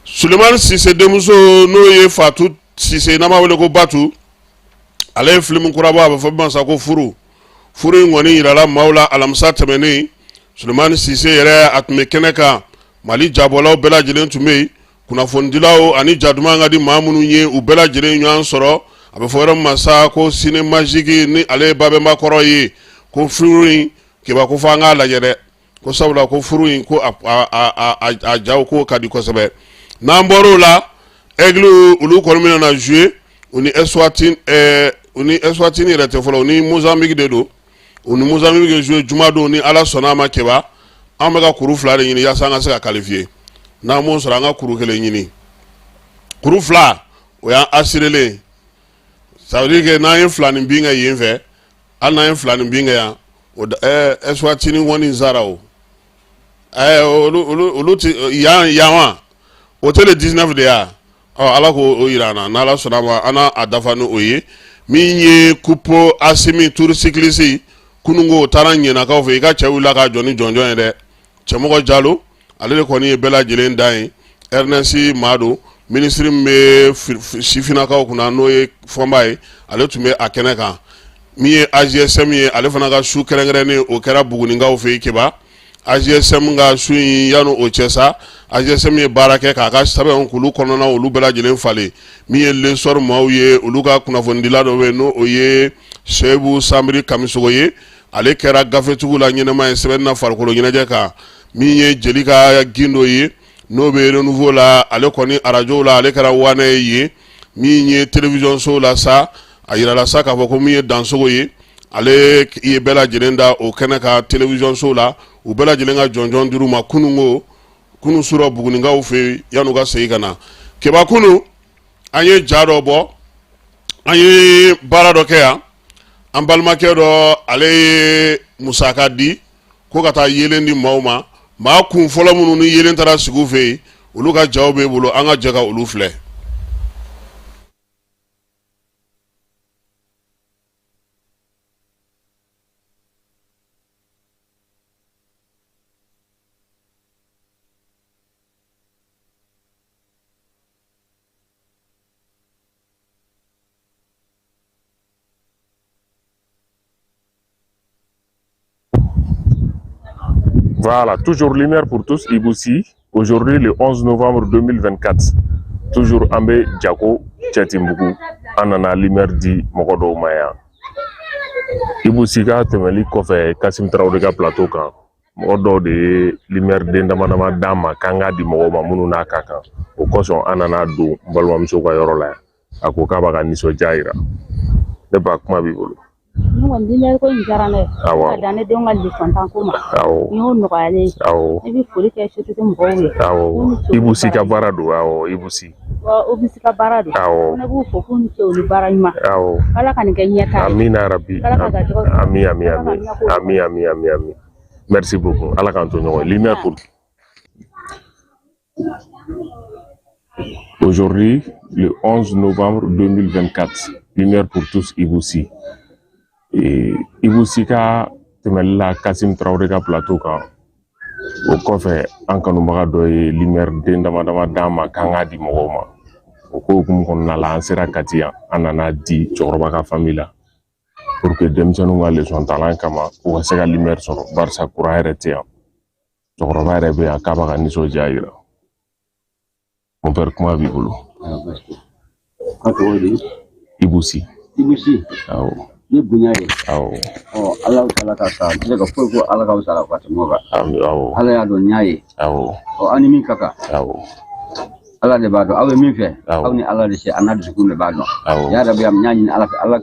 Sulemani Sise denmuso n'o ye Fatou Sise n'an b'a wele ko Batu ale ye film kurabɔ a bɛ fɔ min ma sa ko furu in kɔni yirala maaw la alamisa tɛmɛnen Sulemani Sise yɛrɛ a tun bɛ kɛnɛ kan Mali jabɔlaw bɛɛ lajɛlen tun bɛ yen kunnafonidilaw ani jaduman ka di maa minnu ye u bɛɛ lajɛlen ɲɔgɔn sɔrɔ a bɛ fɔ yɔrɔ min ma sa ko ciné magique ni ale ye babɛnba kɔrɔ ye ko furu in kiba ko fɔ an k'a lajɛ dɛ ko sabula ko furu in ko a jaw ko ka di kosɛbɛ n'an bɔr'o la Aigle olu kɔni bɛna na jouer u ni Eswatini yɛrɛ tɛ fɔlɔ u ni Mozambique de don u ni Mozambique bɛ jouer juma don ni Ala sɔnna a ma keba an bɛ ka kuru 2 de ɲini yaasa an ka se ka qualifier n'an m'o sɔrɔ an ka kuru 1 ɲini kuru 2 o y'an assuré ça veut dire que n'an ye 2 nin bin kɛ yen fɛ hali n'an ye 2 nin bin kɛ yan Eswatini kɔni zara o olu ti yan wa o tɛ le 19 de ya Ala k'o yira an na n'Ala sɔnna a ma an n'a dafa ni o ye min ye Kupo Asimi Tour cycliste kunungo o taara ɲɛnakaw fɛ i ka cɛ wulila k'a jɔ ni jɔnjɔn ye dɛ Cɛmɔgɔ Jalo ale de kɔni ye bɛɛ lajɛlen dan ye Ernest Mado ministre min bɛ sifinnakaw kunna n'o ye fɔnba ye ale tun bɛ a kɛnɛ kan min ye AGSM ye ale fana ka su kɛrɛnkɛrɛnnen o kɛra Bugunikaw fɛ yen keba AGSM ga su yanu o cɛ sa AGSM ye baara kɛ k'a ka sɛbɛnw k'olu kɔnɔna olu bɛɛ lajɛlen falen min ye lesɔr maaw ye olu ka kunnafonidila dɔ bɛ yen n'o o ye Sebu Samiri Kamisogo ye ale kɛra gafetigiw la ɲɛnama ye sɛbɛnna farikolo ɲɛnajɛ kan min ye jeli ka gindo ye n'o bɛ renouveau la ale kɔni radio la ale kɛra wane ye min ye télévision so la sa a yirala sa k'a fɔ ko min ye Dansogo ye ale ye bɛɛ lajɛlen da o kɛnɛ ka télévision so la u bɛɛ lajɛlen ka jɔnjɔn dir'u ma kunungo kunu sura buguninkaw fɛ yan'u ka segin ka na keba kunu an ye ja dɔ bɔ an ye baara dɔ kɛ yan an balimakɛ dɔ ale ye musaka di ko ka taa yelen di maaw ma maa kun fɔlɔ minnu ni yelen taara sigi u fɛ yen olu ka jaw bɛ bolo an ka jɛ ka olu filɛ. Voilà, toujours lumière pour tous, Iboussi. Aujourd'hui, le 11 novembre 2024, toujours Ambe Djako, Tchetimboukou, Anana lumière di Mokodo Maya. Iboussi ka temeli kofe Kassim Traoré ka plateau kan. Mokodo de lumière dendamanama dama kanga di Mogoma Mununa Kaka. Au kosson Anana do Balwamso ka yɔrɔ la. Ako ka ba ka nisɔndiya yira. Ne ba kuma b'i bolo. Lumière ko in diyara ne ye da ne denw ka lisɔntan ko ma n y'o nɔgɔyalen ne bɛ foli kɛ sotigi mɔgɔw ye Iboussi ka baara don Iboussi ka baara don ne b'u fo k'u ni ce u ni baara ɲuman Ala ka nin kɛ ɲɛtaa ye amina rabi ami merci beaucoup Ala k'an to ɲɔgɔn lumière pour aujourd'hui le 11 novembre 2024 lumière pour tous Iboussi. Iboussi ka tɛmɛli la Kassim Traoré ka plateau kan o kɔfɛ an kanubaga dɔ ye lumière den dama dama d'an ma k'an k'a di mɔgɔw ma o ko hukumu kɔnɔna la an sera Kati yan an nana di cɛkɔrɔba ka famille la pour que denmisɛnninw ka leçon talan kama u ka se ka lumière sɔrɔ barisa courant yɛrɛ tɛ yan cɛkɔrɔba yɛrɛ bɛ yan k'a b'a ka nisɔndiya yira mon père kuma b'i bolo. Iboussi awɔ ni bonya ye Ala Taala ka sa ne ka foyi ko Ala ka sara ka tɛmɛ o kan Ala y'a dɔn n y'a ye aw ni min ka kan Ala de b'a dɔn aw bɛ min fɛ aw ni Ala de cɛ a n'a dusukun de b'a dɔn ya Rabbi n y'a ɲini Ala fɛ Ala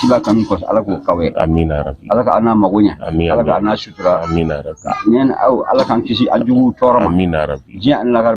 siba kanu kɔsɔn Ala k'o k'aw ye Ala ka an n'a mago ɲɛ Ala ka an n'a sutura ni aw Ala k'an kisi a jugu tɔɔrɔ ma diɲɛ ani lahara